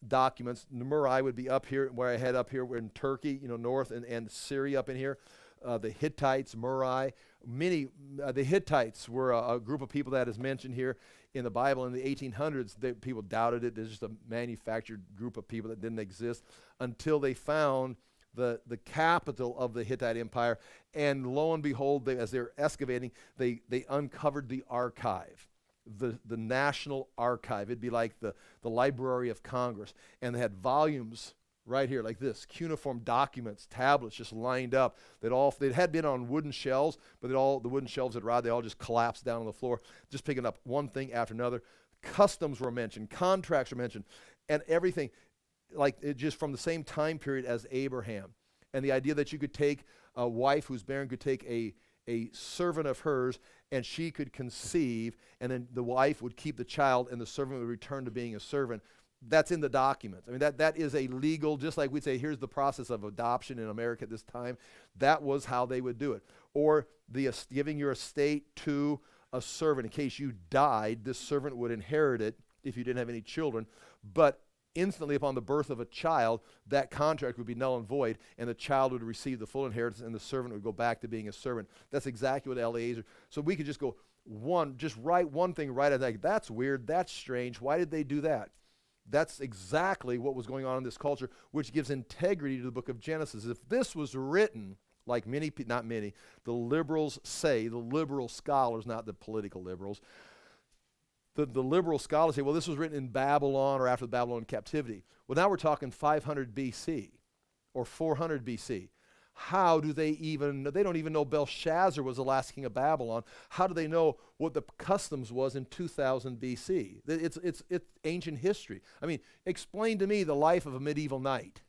documents. Murai would be up here, where I had up here. We're in Turkey, north, and Syria up in here. The Hittites, Murai. The Hittites were a group of people that is mentioned here in the Bible. In the 1800s, people doubted it. There's just a manufactured group of people that didn't exist until they found the capital of the Hittite Empire. And lo and behold, as they were excavating, they uncovered the archive. the National Archive. It'd be like the Library of Congress. And they had volumes right here like this, cuneiform documents, tablets just lined up. They had been on wooden shelves, but the wooden shelves had rotted. They all just collapsed down on the floor, just picking up one thing after another. Customs were mentioned, contracts were mentioned, and everything, like it just from the same time period as Abraham. And the idea that you could take a wife who's barren, could take a servant of hers, and she could conceive, and then the wife would keep the child, and the servant would return to being a servant. That's in the documents. I mean, that is a legal, just like we'd say, here's the process of adoption in America at this time. That was how they would do it. Or giving your estate to a servant. In case you died, this servant would inherit it if you didn't have any children. But instantly upon the birth of a child, that contract would be null and void, and the child would receive the full inheritance, and the servant would go back to being a servant. That's exactly what Eliezer. So we could just go just write one thing right at that. That's weird. That's strange. Why did they do that? That's exactly what was going on in this culture, which gives integrity to the book of Genesis. If this was written, like the liberals say, the liberal scholars, not the political liberals, the liberal scholars say, well, this was written in Babylon or after the Babylonian captivity. Well, now we're talking 500 BC or 400 BC. How do they don't even know Belshazzar was the last king of Babylon. How do they know what the customs was in 2000 BC? It's ancient history. I mean, explain to me the life of a medieval knight.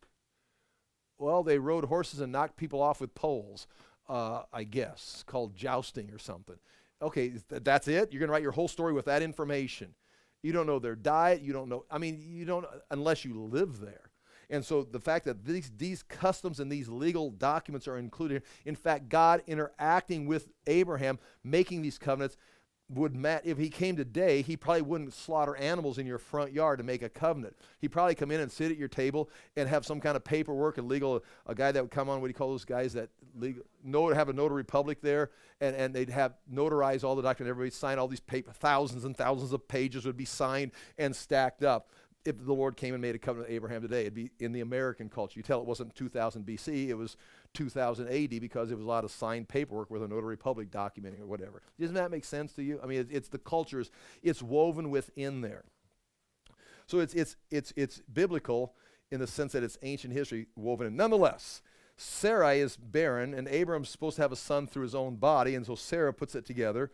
Well, they rode horses and knocked people off with poles, I guess, called jousting or something. Okay, that's it? You're going to write your whole story with that information. You don't know their diet. You don't know, you don't, unless you live there. And so the fact that these customs and these legal documents are included, in fact, God interacting with Abraham, making these covenants, if he came today, he probably wouldn't slaughter animals in your front yard to make a covenant. He'd probably come in and sit at your table and have some kind of paperwork and legal, a guy that would come on, what do you call those guys that have a notary public there, and they'd have notarize all the documents, everybody sign all these thousands and thousands of pages would be signed and stacked up. If the Lord came and made a covenant with Abraham today, it'd be in the American culture. You tell it wasn't 2000 BC, it was 2000 AD because it was a lot of signed paperwork with a notary public documenting or whatever. Doesn't that make sense to you? I mean, it's the cultures, it's woven within there. So it's biblical in the sense that it's ancient history woven in. Nonetheless, Sarai is barren, and Abram's supposed to have a son through his own body, and so Sarah puts it together.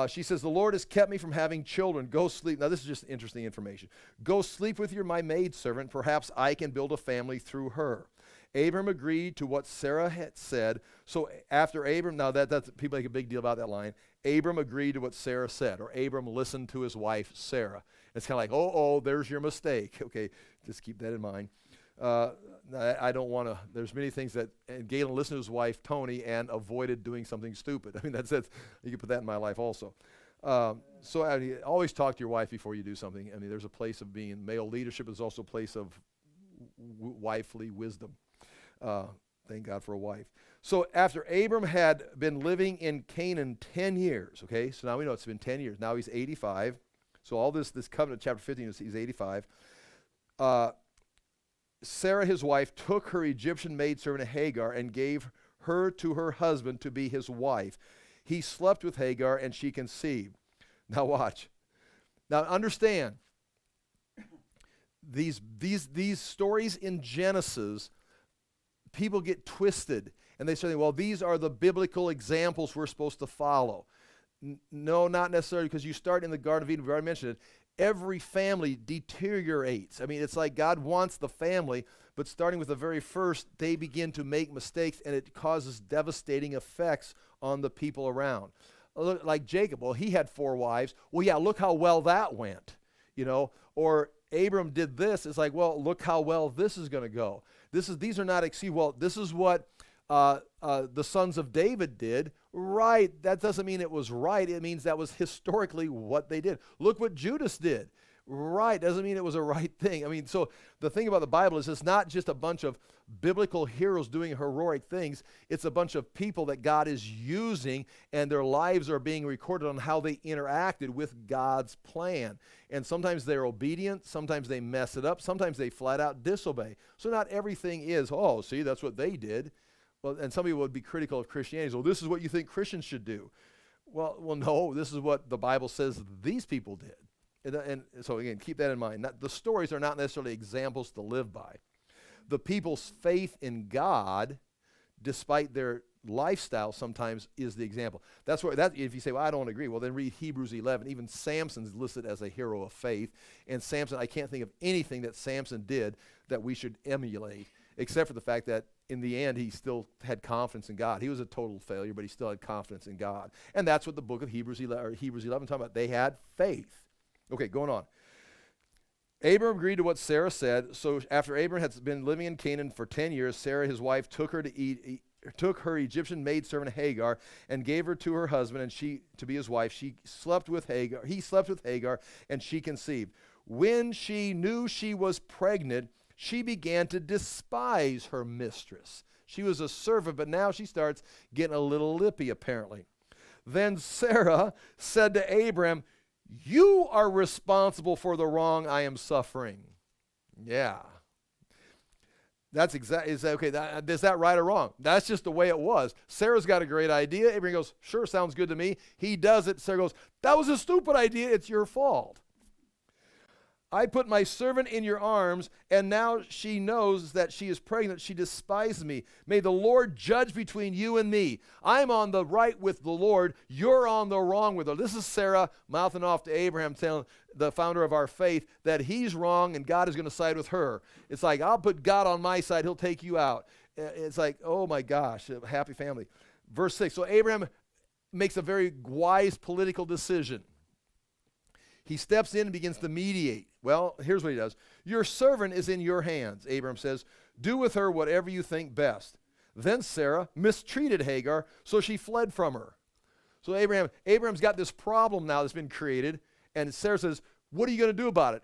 She says, the Lord has kept me from having children. Go sleep. Now, this is just interesting information. Go sleep with my maidservant. Perhaps I can build a family through her. Abram agreed to what Sarah had said. So after Abram, now that's people make a big deal about that line. Abram agreed to what Sarah said, or Abram listened to his wife, Sarah. It's kind of like, there's your mistake. Okay, just keep that in mind. I don't want to, there's many things that, and Galyn listened to his wife, Tony, and avoided doing something stupid. I mean, you can put that in my life also. So always talk to your wife before you do something. I mean, there's a place of being male leadership. There's also a place of wifely wisdom. Thank God for a wife. So after Abram had been living in Canaan 10 years, okay, so now we know it's been 10 years. Now he's 85. So all this covenant, chapter 15, he's 85. Sarah, his wife, took her Egyptian maidservant Hagar and gave her to her husband to be his wife. He slept with Hagar and she conceived. Now watch. Now understand, these stories in Genesis, people get twisted and they say, well, these are the biblical examples we're supposed to follow. No, not necessarily, because you start in the Garden of Eden, we've already mentioned it. Every family deteriorates. I mean, it's like God wants the family, but starting with the very first, they begin to make mistakes, and it causes devastating effects on the people around. Look, like Jacob, well, he had 4 wives. Well, yeah, look how well that went, Or Abram did this. It's like, well, look how well this is going to go. These are not, this is what the sons of David did. Right, that doesn't mean it was right. It means that was historically what they did. Look what Judas did. Right, doesn't mean it was a right thing. I mean, so the thing about the Bible is it's not just a bunch of biblical heroes doing heroic things. It's a bunch of people that God is using, and their lives are being recorded on how they interacted with God's plan. And sometimes they're obedient, sometimes they mess it up, sometimes they flat out disobey. So not everything is, see, that's what they did. Well, and some people would be critical of Christianity. So this is what you think Christians should do. Well, no, this is what the Bible says these people did. And so again, keep that in mind. The stories are not necessarily examples to live by. The people's faith in God, despite their lifestyle, sometimes is the example. That's where if you say, well, I don't agree, well, then read Hebrews 11. Even Samson's listed as a hero of faith. And Samson, I can't think of anything that Samson did that we should emulate, except for the fact that in the end, he still had confidence in God. He was a total failure, but he still had confidence in God. And that's what the book of Hebrews 11 talking about. They had faith. Okay, going on. Abram agreed to what Sarah said. So after Abram had been living in Canaan for 10 years, Sarah, his wife, took her Egyptian maidservant Hagar and gave her to her husband, and she to be his wife. He slept with Hagar, and she conceived. When she knew she was pregnant, she began to despise her mistress. She was a servant, but now she starts getting a little lippy, apparently. Then Sarah said to Abram, "You are responsible for the wrong I am suffering." Yeah. That's exactly, is that right or wrong? That's just the way it was. Sarah's got a great idea. Abraham goes, "Sure, sounds good to me." He does it. Sarah goes, "That was a stupid idea. It's your fault. I put my servant in your arms, and now she knows that she is pregnant. She despises me. May the Lord judge between you and me. I'm on the right with the Lord. You're on the wrong with her." This is Sarah mouthing off to Abraham, telling the founder of our faith that he's wrong and God is going to side with her. It's like, I'll put God on my side. He'll take you out. It's like, oh my gosh, a happy family. Verse 6, so Abraham makes a very wise political decision. He steps in and begins to mediate. Well, here's what he does. "Your servant is in your hands," Abram says. "Do with her whatever you think best." Then Sarah mistreated Hagar, so she fled from her. So Abraham's got this problem now that's been created, and Sarah says, "What are you going to do about it?"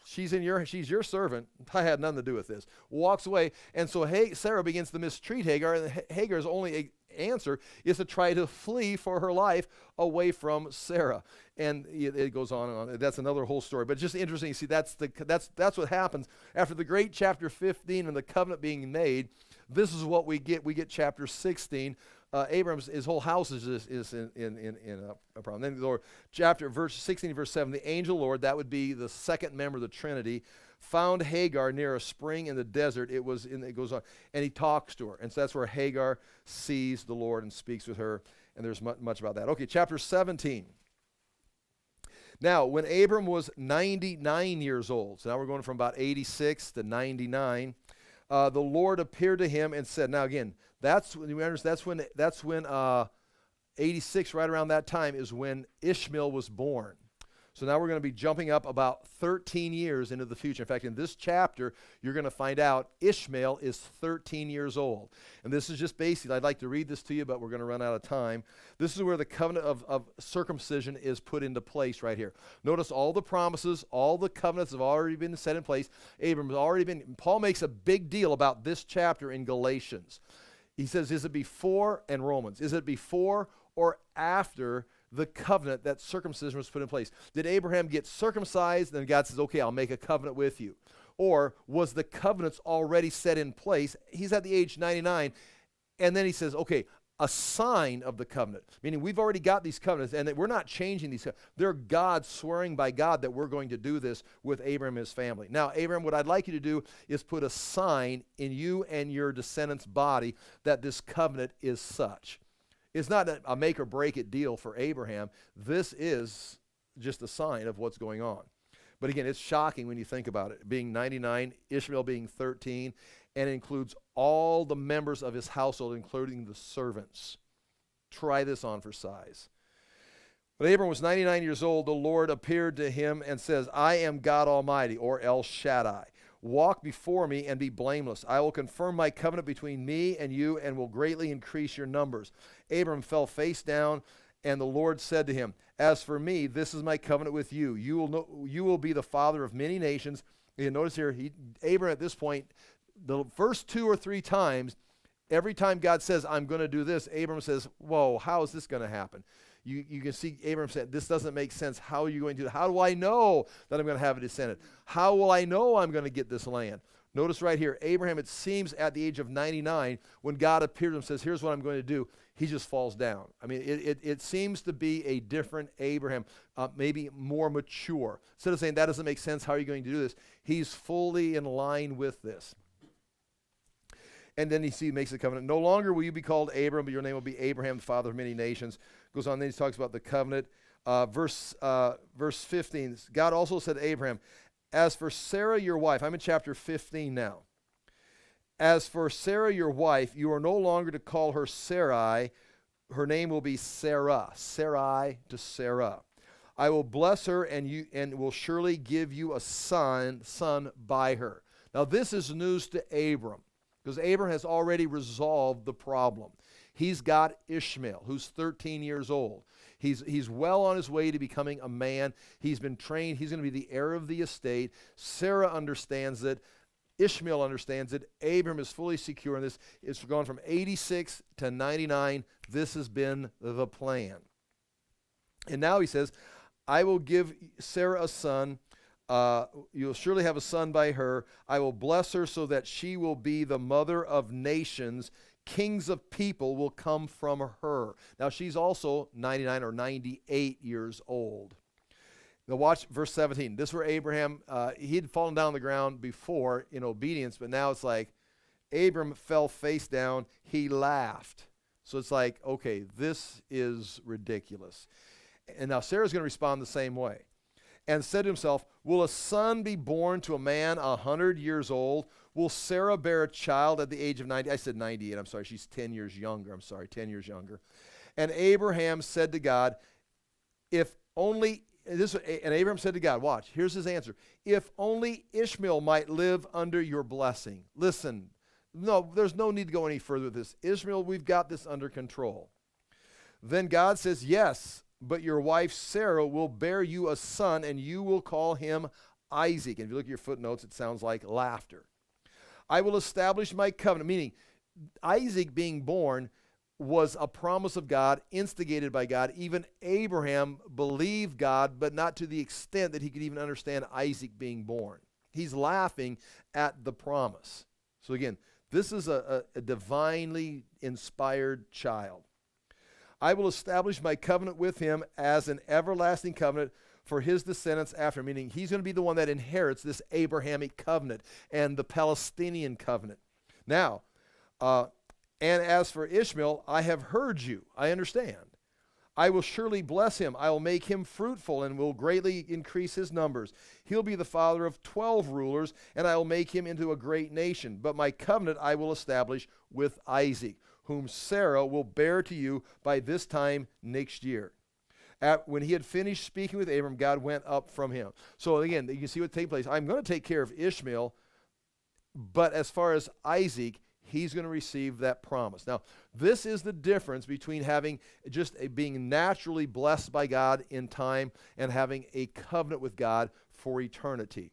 She's your servant. I had nothing to do with this. Walks away, and so Sarah begins to mistreat Hagar, and Hagar's only answer is to try to flee for her life away from Sarah. And it goes on and on. That's another whole story. But just interesting, you see, that's what happens after the great chapter 15 and the covenant being made. This is what we get. We get chapter 16. His whole house is in a problem. Then the Lord, verse 16, verse 7, the angel Lord, that would be the second member of the Trinity, found Hagar near a spring in the desert. It goes on, and he talks to her. And so that's where Hagar sees the Lord and speaks with her. And there's much about that. Okay, chapter 17. Now, when Abram was 99 years old, so now we're going from about 86 to 99, the Lord appeared to him and said, now again, that's when 86, right around that time, is when Ishmael was born. So now we're going to be jumping up about 13 years into the future. In fact, in this chapter, you're going to find out Ishmael is 13 years old. And this is just basic. I'd like to read this to you, but we're going to run out of time. This is where the covenant of circumcision is put into place right here. Notice all the promises, all the covenants have already been set in place. Paul makes a big deal about this chapter in Galatians. He says, is it before, and Romans, is it before or after the covenant that circumcision was put in place? Did Abraham get circumcised and God says, okay, I'll make a covenant with you? Or was the covenants already set in place? He's at the age 99, and then he says, okay, a sign of the covenant, meaning we've already got these covenants and that we're not changing these. They're God swearing by God that we're going to do this with Abraham and his family. Now, Abraham, what I'd like you to do is put a sign in you and your descendants' body that this covenant is such. It's not a make or break it deal for Abraham. This is just a sign of what's going on. But again, it's shocking when you think about it. Being 99, Ishmael being 13, and it includes all the members of his household, including the servants. Try this on for size. When Abram was 99 years old, the Lord appeared to him and says, I am God Almighty, or El Shaddai. Walk before me and be blameless. I will confirm my covenant between me and you and will greatly increase your numbers. Abram fell face down, and the Lord said to him, as for me, this is my covenant with you. You will be the father of many nations. You notice here, Abram at this point, the first 2 or 3 times, every time God says, I'm going to do this, Abram says, whoa, how is this going to happen? You can see Abram said, this doesn't make sense. How are you going to do it? How do I know that I'm going to have a descendant? How will I know I'm going to get this land? Notice right here, Abraham, it seems at the age of 99, when God appeared to him and says, here's what I'm going to do, he just falls down. I mean, it seems to be a different Abraham, maybe more mature. Instead of saying, that doesn't make sense, how are you going to do this? He's fully in line with this. And then he makes a covenant. No longer will you be called Abram, but your name will be Abraham, the father of many nations. Goes on, then he talks about the covenant. Verse 15, God also said to Abraham, as for Sarah your wife, I'm in chapter 15 now. As for Sarah your wife, you are no longer to call her Sarai. Her name will be Sarah. Sarai to Sarah. I will bless her and will surely give you a son by her. Now this is news to Abram, because Abram has already resolved the problem. He's got Ishmael, who's 13 years old. He's well on his way to becoming a man. He's been trained. He's going to be the heir of the estate. Sarah understands it. Ishmael understands it. Abram is fully secure in this. It's gone from 86 to 99. This has been the plan. And now he says, I will give Sarah a son. You'll surely have a son by her. I will bless her so that she will be the mother of nations. Kings of people will come from her. Now she's also 99 or 98 years old. Now watch verse 17. This is where Abraham, he had fallen down on the ground before in obedience, but now it's like Abram fell face down. He laughed. So it's like, okay, this is ridiculous. And now Sarah's going to respond the same way. And said to himself, will a son be born to a man 100 years old? Will Sarah bear a child at the age of 90? I said 98. I'm sorry. She's 10 years younger. I'm sorry, 10 years younger. And Abraham said to God, and Abraham said to God, watch, here's his answer. If only Ishmael might live under your blessing. Listen, no, there's no need to go any further with this. Ishmael, we've got this under control. Then God says, yes, but your wife Sarah will bear you a son, and you will call him Isaac. And if you look at your footnotes, it sounds like laughter. I will establish my covenant, meaning Isaac being born was a promise of God, instigated by God. Even Abraham believed God, but not to the extent that he could even understand Isaac being born. He's laughing at the promise. So again, this is a divinely inspired child. I will establish my covenant with him as an everlasting covenant for his descendants after, meaning he's going to be the one that inherits this Abrahamic covenant and the Palestinian covenant. Now, and as for Ishmael, I have heard you. I understand. I will surely bless him. I will make him fruitful and will greatly increase his numbers. He'll be the father of 12 rulers, and I will make him into a great nation. But my covenant I will establish with Isaac, whom Sarah will bear to you by this time next year. When he had finished speaking with Abram, God went up from him. So again, you can see what's taking place. I'm going to take care of Ishmael, but as far as Isaac, he's going to receive that promise. Now, this is the difference between having being naturally blessed by God in time and having a covenant with God for eternity.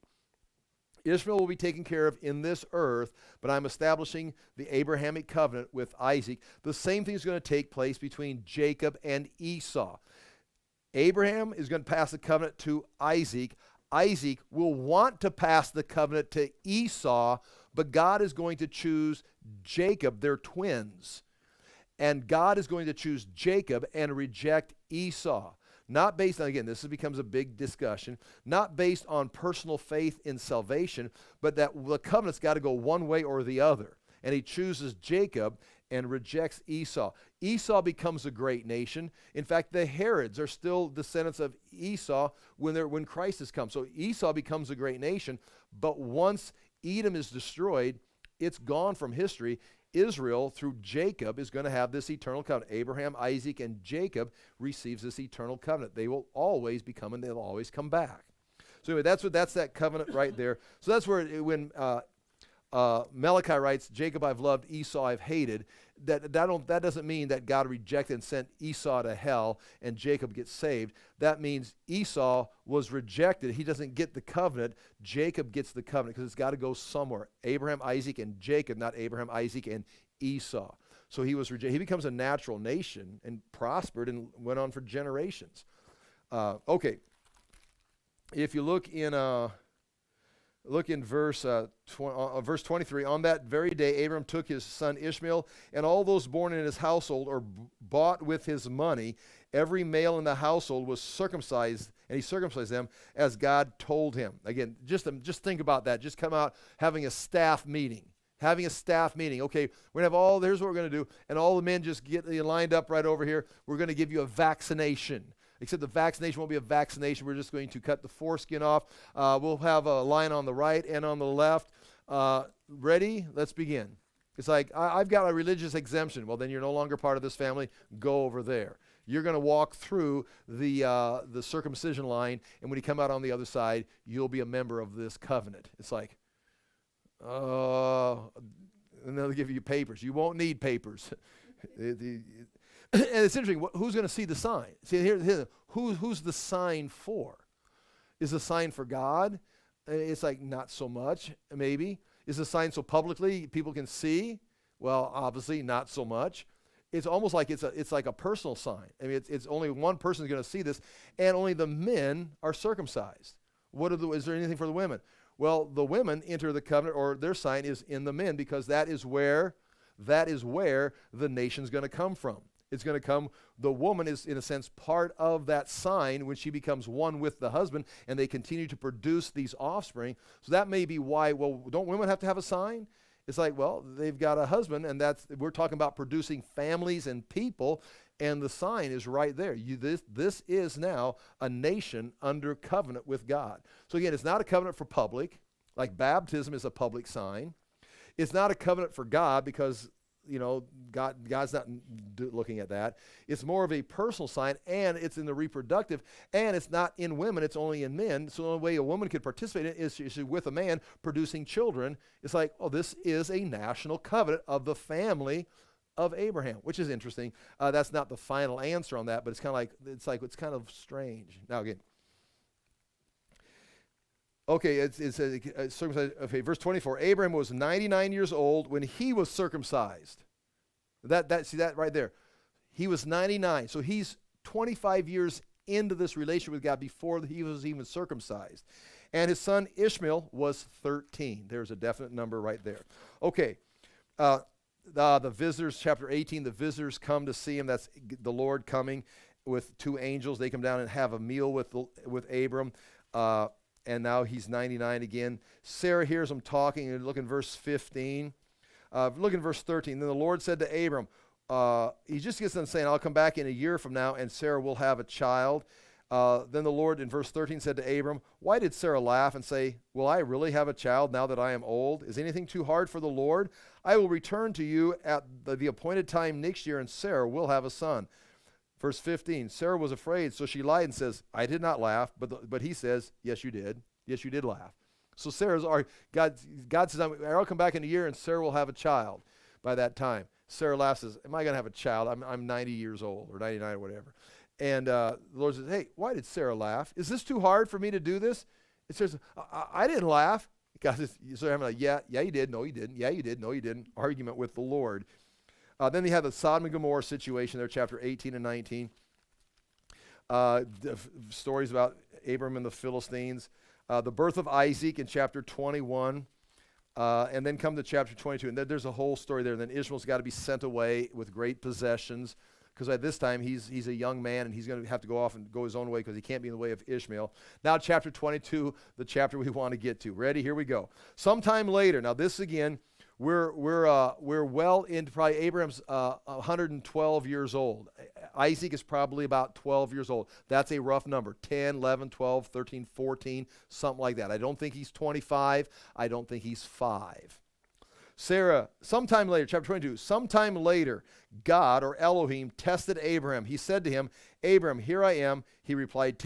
Ishmael will be taken care of in this earth, but I'm establishing the Abrahamic covenant with Isaac. The same thing is going to take place between Jacob and Esau. Abraham is going to pass the covenant to Isaac. Isaac will want to pass the covenant to Esau, but God is going to choose Jacob. They're twins. And God is going to choose Jacob and reject Esau. Not based on, again, this becomes a big discussion, not based on personal faith in salvation, but that the covenant's got to go one way or the other. And he chooses Jacob and rejects Esau. Esau becomes a great nation. In fact, the Herods are still descendants of Esau when Christ has come. So Esau becomes a great nation, but once Edom is destroyed, it's gone from history. Israel, through Jacob, is going to have this eternal covenant. Abraham, Isaac, and Jacob receives this eternal covenant. They will always be coming. They'll always come back. So anyway, that's that covenant right there. So that's where when Malachi writes, Jacob I've loved, Esau I've hated, that doesn't mean that God rejected and sent Esau to hell and Jacob gets saved. That means Esau was rejected. He doesn't get the covenant. Jacob gets the covenant because it's got to go somewhere. Abraham, Isaac, and Jacob, not Abraham, Isaac, and Esau. So he was rejected. He becomes a natural nation and prospered and went on for generations. Okay. If you look in Look in verse 23. On that very day, Abram took his son Ishmael and all those born in his household or bought with his money. Every male in the household was circumcised, and he circumcised them as God told him. Again, just think about that. Just come out having a staff meeting. Having a staff meeting. Okay, we're going to have here's what we're going to do. And all the men just get lined up right over here. We're going to give you a vaccination. Except the vaccination won't be a vaccination. We're just going to cut the foreskin off. We'll have a line on the right and on the left. Ready? Let's begin. It's like, I've got a religious exemption. Well, then you're no longer part of this family. Go over there. You're going to walk through the circumcision line, and when you come out on the other side, you'll be a member of this covenant. It's like, and they'll give you papers. You won't need papers. And it's interesting, who's going to see the sign? See, here who's the sign for? Is the sign for God? It's like, not so much, maybe. Is the sign so publicly people can see? Well, obviously, not so much. It's almost like it's like a personal sign. I mean, it's only one person is going to see this, and only the men are circumcised. Is there anything for the women? Well, the women enter the covenant, or their sign is in the men, because that is where the nation's going to come from. It's going to come, the woman is, in a sense, part of that sign when she becomes one with the husband, and they continue to produce these offspring. So that may be why, well, don't women have to have a sign? It's like, well, they've got a husband, and we're talking about producing families and people, and the sign is right there. This is now a nation under covenant with God. So again, it's not a covenant for public, like baptism is a public sign. It's not a covenant for God, because God's not looking at that. It's more of a personal sign, and it's in the reproductive, and it's not in women, it's only in men. So the only way a woman could participate in it is with a man producing children. It's like, oh, this is a national covenant of the family of Abraham, which is interesting. That's not the final answer on that, but it's kind of strange. Now again, okay, it says circumcised. Okay, verse 24. Abraham was 99 years old when he was circumcised. See that right there. He was 99, so he's 25 years into this relationship with God before he was even circumcised. And his son Ishmael was 13. There's a definite number right there. Okay, the visitors, chapter 18. The visitors come to see him. That's the Lord coming with two angels. They come down and have a meal with Abram. And now he's 99 again. Sarah hears him talking, and look in verse 15. Look in verse 13. Then the Lord said to Abram, he just gets done saying, I'll come back in a year from now, and Sarah will have a child. Then the Lord in verse 13 said to Abram, why did Sarah laugh and say, will I really have a child now that I am old? Is anything too hard for the Lord? I will return to you at the appointed time next year, and Sarah will have a son. Verse 15, Sarah was afraid, so she lied and says, I did not laugh. But he says, yes, you did. Yes, you did laugh. So God says, I'll come back in a year, and Sarah will have a child by that time. Sarah laughs and says, am I going to have a child? I'm 90 years old, or 99 or whatever. And the Lord says, hey, why did Sarah laugh? Is this too hard for me to do this? It says, I didn't laugh. God says, so I'm like, yeah, you did. No, you didn't. Yeah, you did. No, you didn't. Argument with the Lord. Then they have the Sodom and Gomorrah situation there, chapter 18 and 19. Stories about Abram and the Philistines. The birth of Isaac in chapter 21. And then come to chapter 22. And there's a whole story there. And then Ishmael's got to be sent away with great possessions, because at this time he's a young man, and he's going to have to go off and go his own way because he can't be in the way of Ishmael. Now chapter 22, the chapter we want to get to. Ready? Here we go. Sometime later. Now this again, we're well into probably Abraham's 112 years old. Isaac is probably about 12 years old. That's a rough number. 10, 11, 12, 13, 14, something like that. I don't think he's 25. I don't think he's 5. Sarah, sometime later, chapter 22, sometime later, God or Elohim tested Abraham. He said to him, Abraham, here I am. He replied,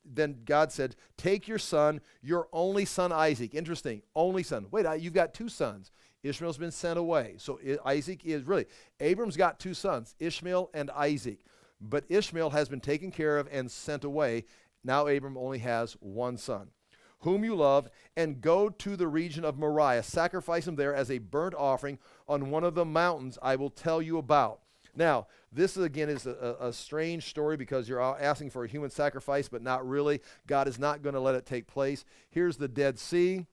then God said, take your son, your only son Isaac. Interesting, only son. Wait, you've got 2 sons. Ishmael's been sent away. So Isaac is really, Abram's got 2 sons, Ishmael and Isaac. But Ishmael has been taken care of and sent away. Now Abram only has 1 son, whom you love, and go to the region of Moriah. Sacrifice him there as a burnt offering on one of the mountains I will tell you about. Now, this again is a strange story, because you're asking for a human sacrifice, but not really. God is not going to let it take place. Here's the Dead Sea.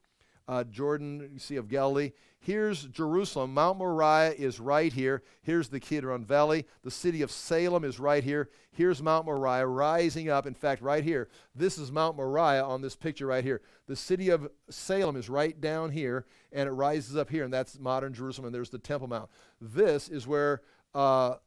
Jordan, you see, of Galilee. Here's Jerusalem. Mount Moriah is right here. Here's the Kidron Valley. The city of Salem is right here. Here's Mount Moriah rising up. In fact, right here, this is Mount Moriah on this picture right here. The city of Salem is right down here, and it rises up here, and that's modern Jerusalem, and there's the Temple Mount. This is where, that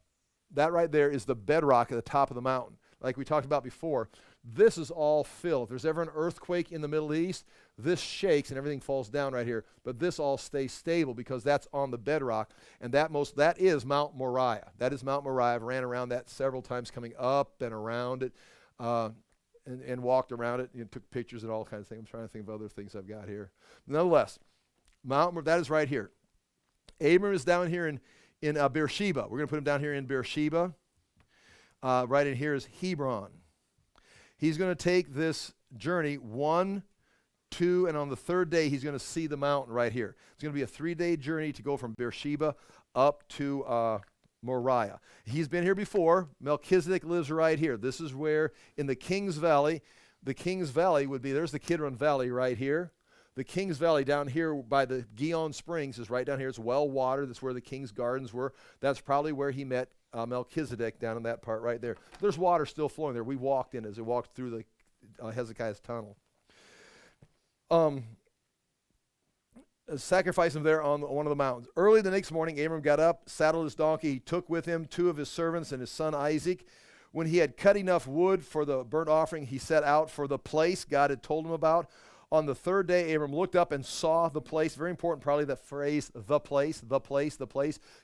right there is the bedrock at the top of the mountain. Like we talked about before, this is all fill. If there's ever an earthquake in the Middle East, this shakes and everything falls down right here. But this all stays stable because that's on the bedrock. And that is Mount Moriah. That is Mount Moriah. I've ran around that several times, coming up and around it, and walked around it and took pictures and all kinds of things. I'm trying to think of other things I've got here. Nonetheless, that is right here. Abram is down here in Beersheba. We're going to put him down here in Beersheba. Right in here is Hebron. He's going to take this journey 1, 2, and on the third day, he's going to see the mountain right here. It's going to be a 3-day journey to go from Beersheba up to Moriah. He's been here before. Melchizedek lives right here. This is where, in the King's Valley would be, there's the Kidron Valley right here. The King's Valley down here by the Galyn Springs is right down here. It's well watered. That's where the King's Gardens were. That's probably where he met Melchizedek, down in that part right there. There's water still flowing there. We walked in as we walked through the Hezekiah's tunnel. Sacrificed him there on one of the mountains. Early the next morning, Abram got up, saddled his donkey. He took with him 2 of his servants and his son Isaac. When he had cut enough wood for the burnt offering, he set out for the place God had told him about. On the third day, Abram looked up and saw the place. Very important, probably the phrase, the place,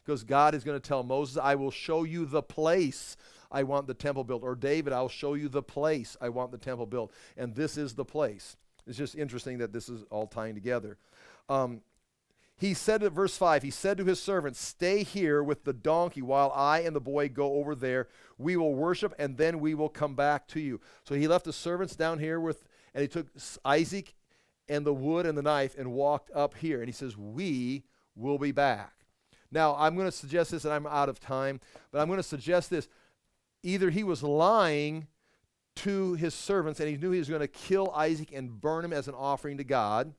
because God is going to tell Moses, I will show you the place I want the temple built. Or David, I'll show you the place I want the temple built. And this is the place. It's just interesting that this is all tying together. He said at verse 5, he said to his servants, stay here with the donkey while I and the boy go over there. We will worship, and then we will come back to you. So he left the servants down here and he took Isaac and the wood and the knife and walked up here. And he says, we will be back. Now, I'm going to suggest this, and I'm out of time, but I'm going to suggest this. Either he was lying to his servants and he knew he was going to kill Isaac and burn him as an offering to God,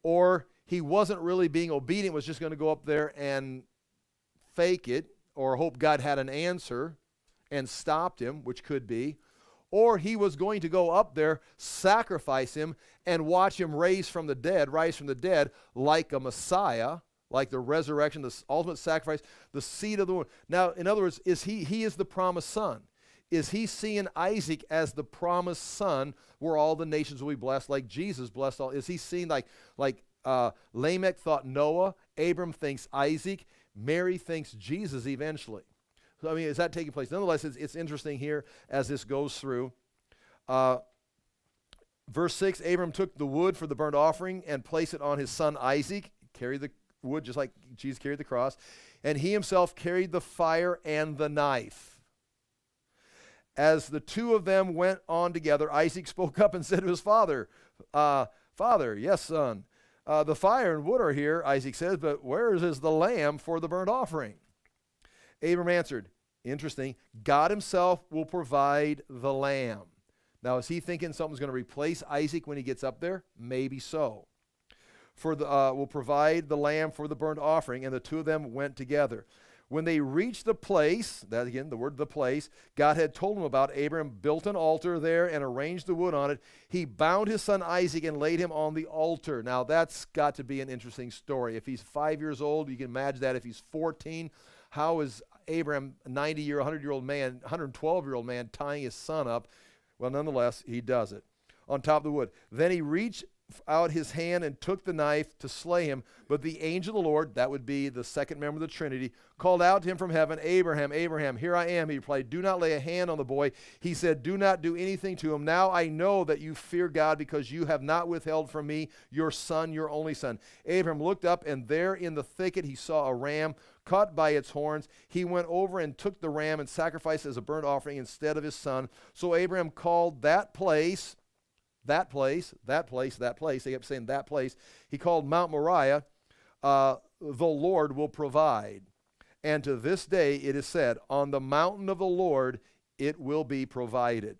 or he wasn't really being obedient, was just going to go up there and fake it, or hope God had an answer and stopped him, which could be. Or he was going to go up there, sacrifice him, and watch him rise from the dead like a Messiah, like the resurrection, the ultimate sacrifice, the seed of the woman. Now, in other words, he is the promised son. Is he seeing Isaac as the promised son where all the nations will be blessed, like Jesus blessed all? Is he seeing like Lamech thought Noah, Abram thinks Isaac, Mary thinks Jesus eventually? So, I mean, is that taking place? Nonetheless, it's interesting here as this goes through. Verse 6, Abram took the wood for the burnt offering and placed it on his son Isaac, carried the wood just like Jesus carried the cross, and he himself carried the fire and the knife. As the 2 of them went on together, Isaac spoke up and said to his father, Father, yes, son, the fire and wood are here, Isaac says, but where is the lamb for the burnt offering? Abram answered, interesting, God himself will provide the lamb. Now, is he thinking something's going to replace Isaac when he gets up there? Maybe so. Will provide the lamb for the burnt offering, and the 2 of them went together. When they reached the place, that again, the word the place, God had told him about, Abram built an altar there and arranged the wood on it. He bound his son Isaac and laid him on the altar. Now, that's got to be an interesting story. If he's 5 years old, you can imagine that. If he's 14, how is Abraham, a 90-year, 100-year-old man, 112-year-old man, tying his son up? Well, nonetheless, he does it on top of the wood. Then he reached out his hand and took the knife to slay him. But the angel of the Lord, that would be the second member of the Trinity, called out to him from heaven, Abraham, Abraham, here I am. He replied, do not lay a hand on the boy. He said, do not do anything to him. Now I know that you fear God because you have not withheld from me your son, your only son. Abraham looked up, and there in the thicket he saw a ram caught by its horns. He went over and took the ram and sacrificed it as a burnt offering instead of his son. So Abraham called that place, they kept saying that place. He called Mount Moriah, the Lord will provide. And to this day it is said, on the mountain of the Lord it will be provided.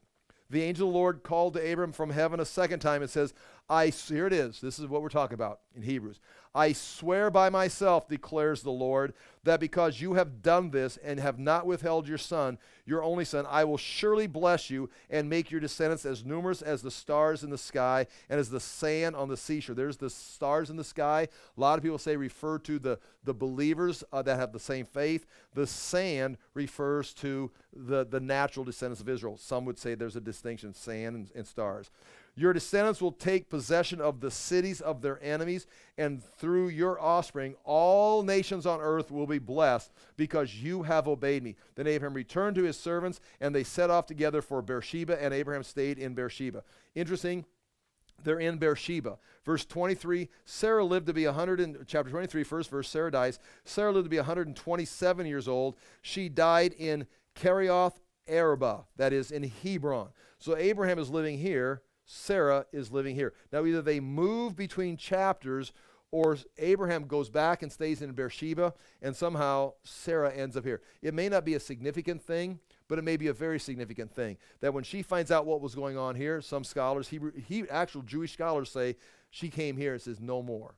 The angel of the Lord called to Abram from heaven a second time and says, Here it is. This is what we're talking about in Hebrews. I swear by myself, declares the Lord, that because you have done this and have not withheld your son, your only son, I will surely bless you and make your descendants as numerous as the stars in the sky and as the sand on the seashore. There's the stars in the sky. A lot of people say refer to the believers that have the same faith. The sand refers to the natural descendants of Israel. Some would say there's a distinction, sand and stars. Your descendants will take possession of the cities of their enemies, and through your offspring, all nations on earth will be blessed because you have obeyed me. Then Abraham returned to his servants, and they set off together for Beersheba, and Abraham stayed in Beersheba. Interesting. They're in Beersheba. Verse 23, Sarah lived to be chapter 23, first verse, Sarah dies. Sarah lived to be 127 years old. She died in Kerioth Arba, that is in Hebron. So Abraham is living here. Sarah is living here. Now either they move between chapters or Abraham goes back and stays in Beersheba and somehow Sarah ends up here. It may not be a significant thing, but it may be a very significant thing. That when she finds out what was going on here, some scholars, actual Jewish scholars say she came here and says no more.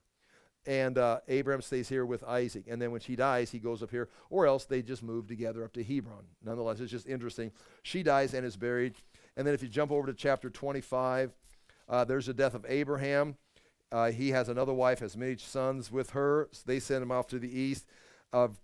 And Abraham stays here with Isaac. And then when she dies, he goes up here, or else they just move together up to Hebron. Nonetheless, it's just interesting. She dies and is buried. And then if you jump over to chapter 25, there's the death of Abraham. He has another wife, has many sons with her. So they send him off to the east.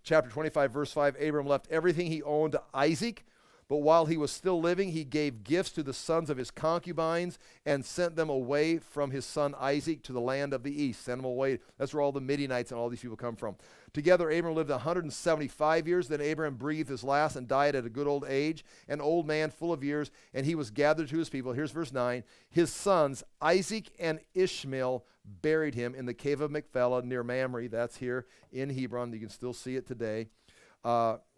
Chapter 25, verse 5, Abraham left everything he owned to Isaac. But while he was still living, he gave gifts to the sons of his concubines and sent them away from his son Isaac to the land of the east. Sent them away. That's where all the Midianites and all these people come from. Together, Abraham lived 175 years. Then Abraham breathed his last and died at a good old age, an old man full of years, and he was gathered to his people. Here's verse 9. His sons, Isaac and Ishmael, buried him in the cave of Machpelah near Mamre. That's here in Hebron. You can still see it today.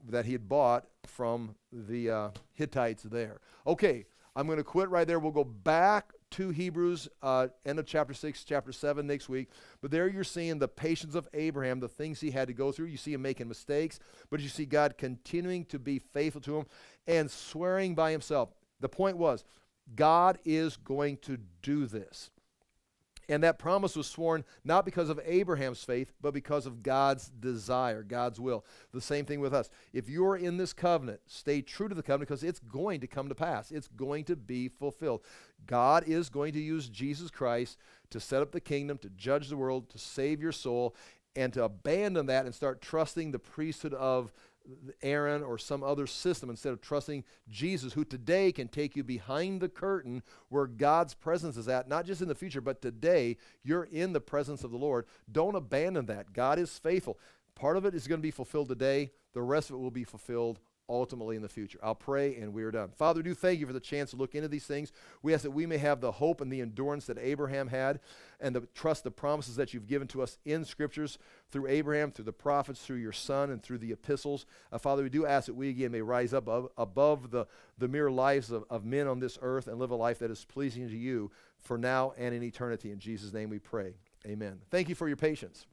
That he had bought from the Hittites there. Okay, I'm going to quit right there. We'll go back to Hebrews, end of chapter 6, chapter 7 next week. But there you're seeing the patience of Abraham, the things he had to go through. You see him making mistakes, but you see God continuing to be faithful to him and swearing by himself. The point was, God is going to do this. And that promise was sworn not because of Abraham's faith, but because of God's desire, God's will. The same thing with us. If you're in this covenant, stay true to the covenant because it's going to come to pass. It's going to be fulfilled. God is going to use Jesus Christ to set up the kingdom, to judge the world, to save your soul, and to abandon that and start trusting the priesthood of Aaron or some other system instead of trusting Jesus, who today can take you behind the curtain where God's presence is at, not just in the future, but today you're in the presence of the Lord. Don't abandon that. God is faithful. Part of it is going to be fulfilled today. The rest of it will be fulfilled ultimately in the future. I'll pray and we are done. Father, do thank you for the chance to look into these things. We ask that we may have the hope and the endurance that Abraham had and to trust the promises that you've given to us in scriptures through Abraham, through the prophets, through your son, and through the epistles. Father, we do ask that we again may rise up above the mere lives of men on this earth and live a life that is pleasing to you for now and in eternity. In Jesus' name we pray. Amen. Thank you for your patience.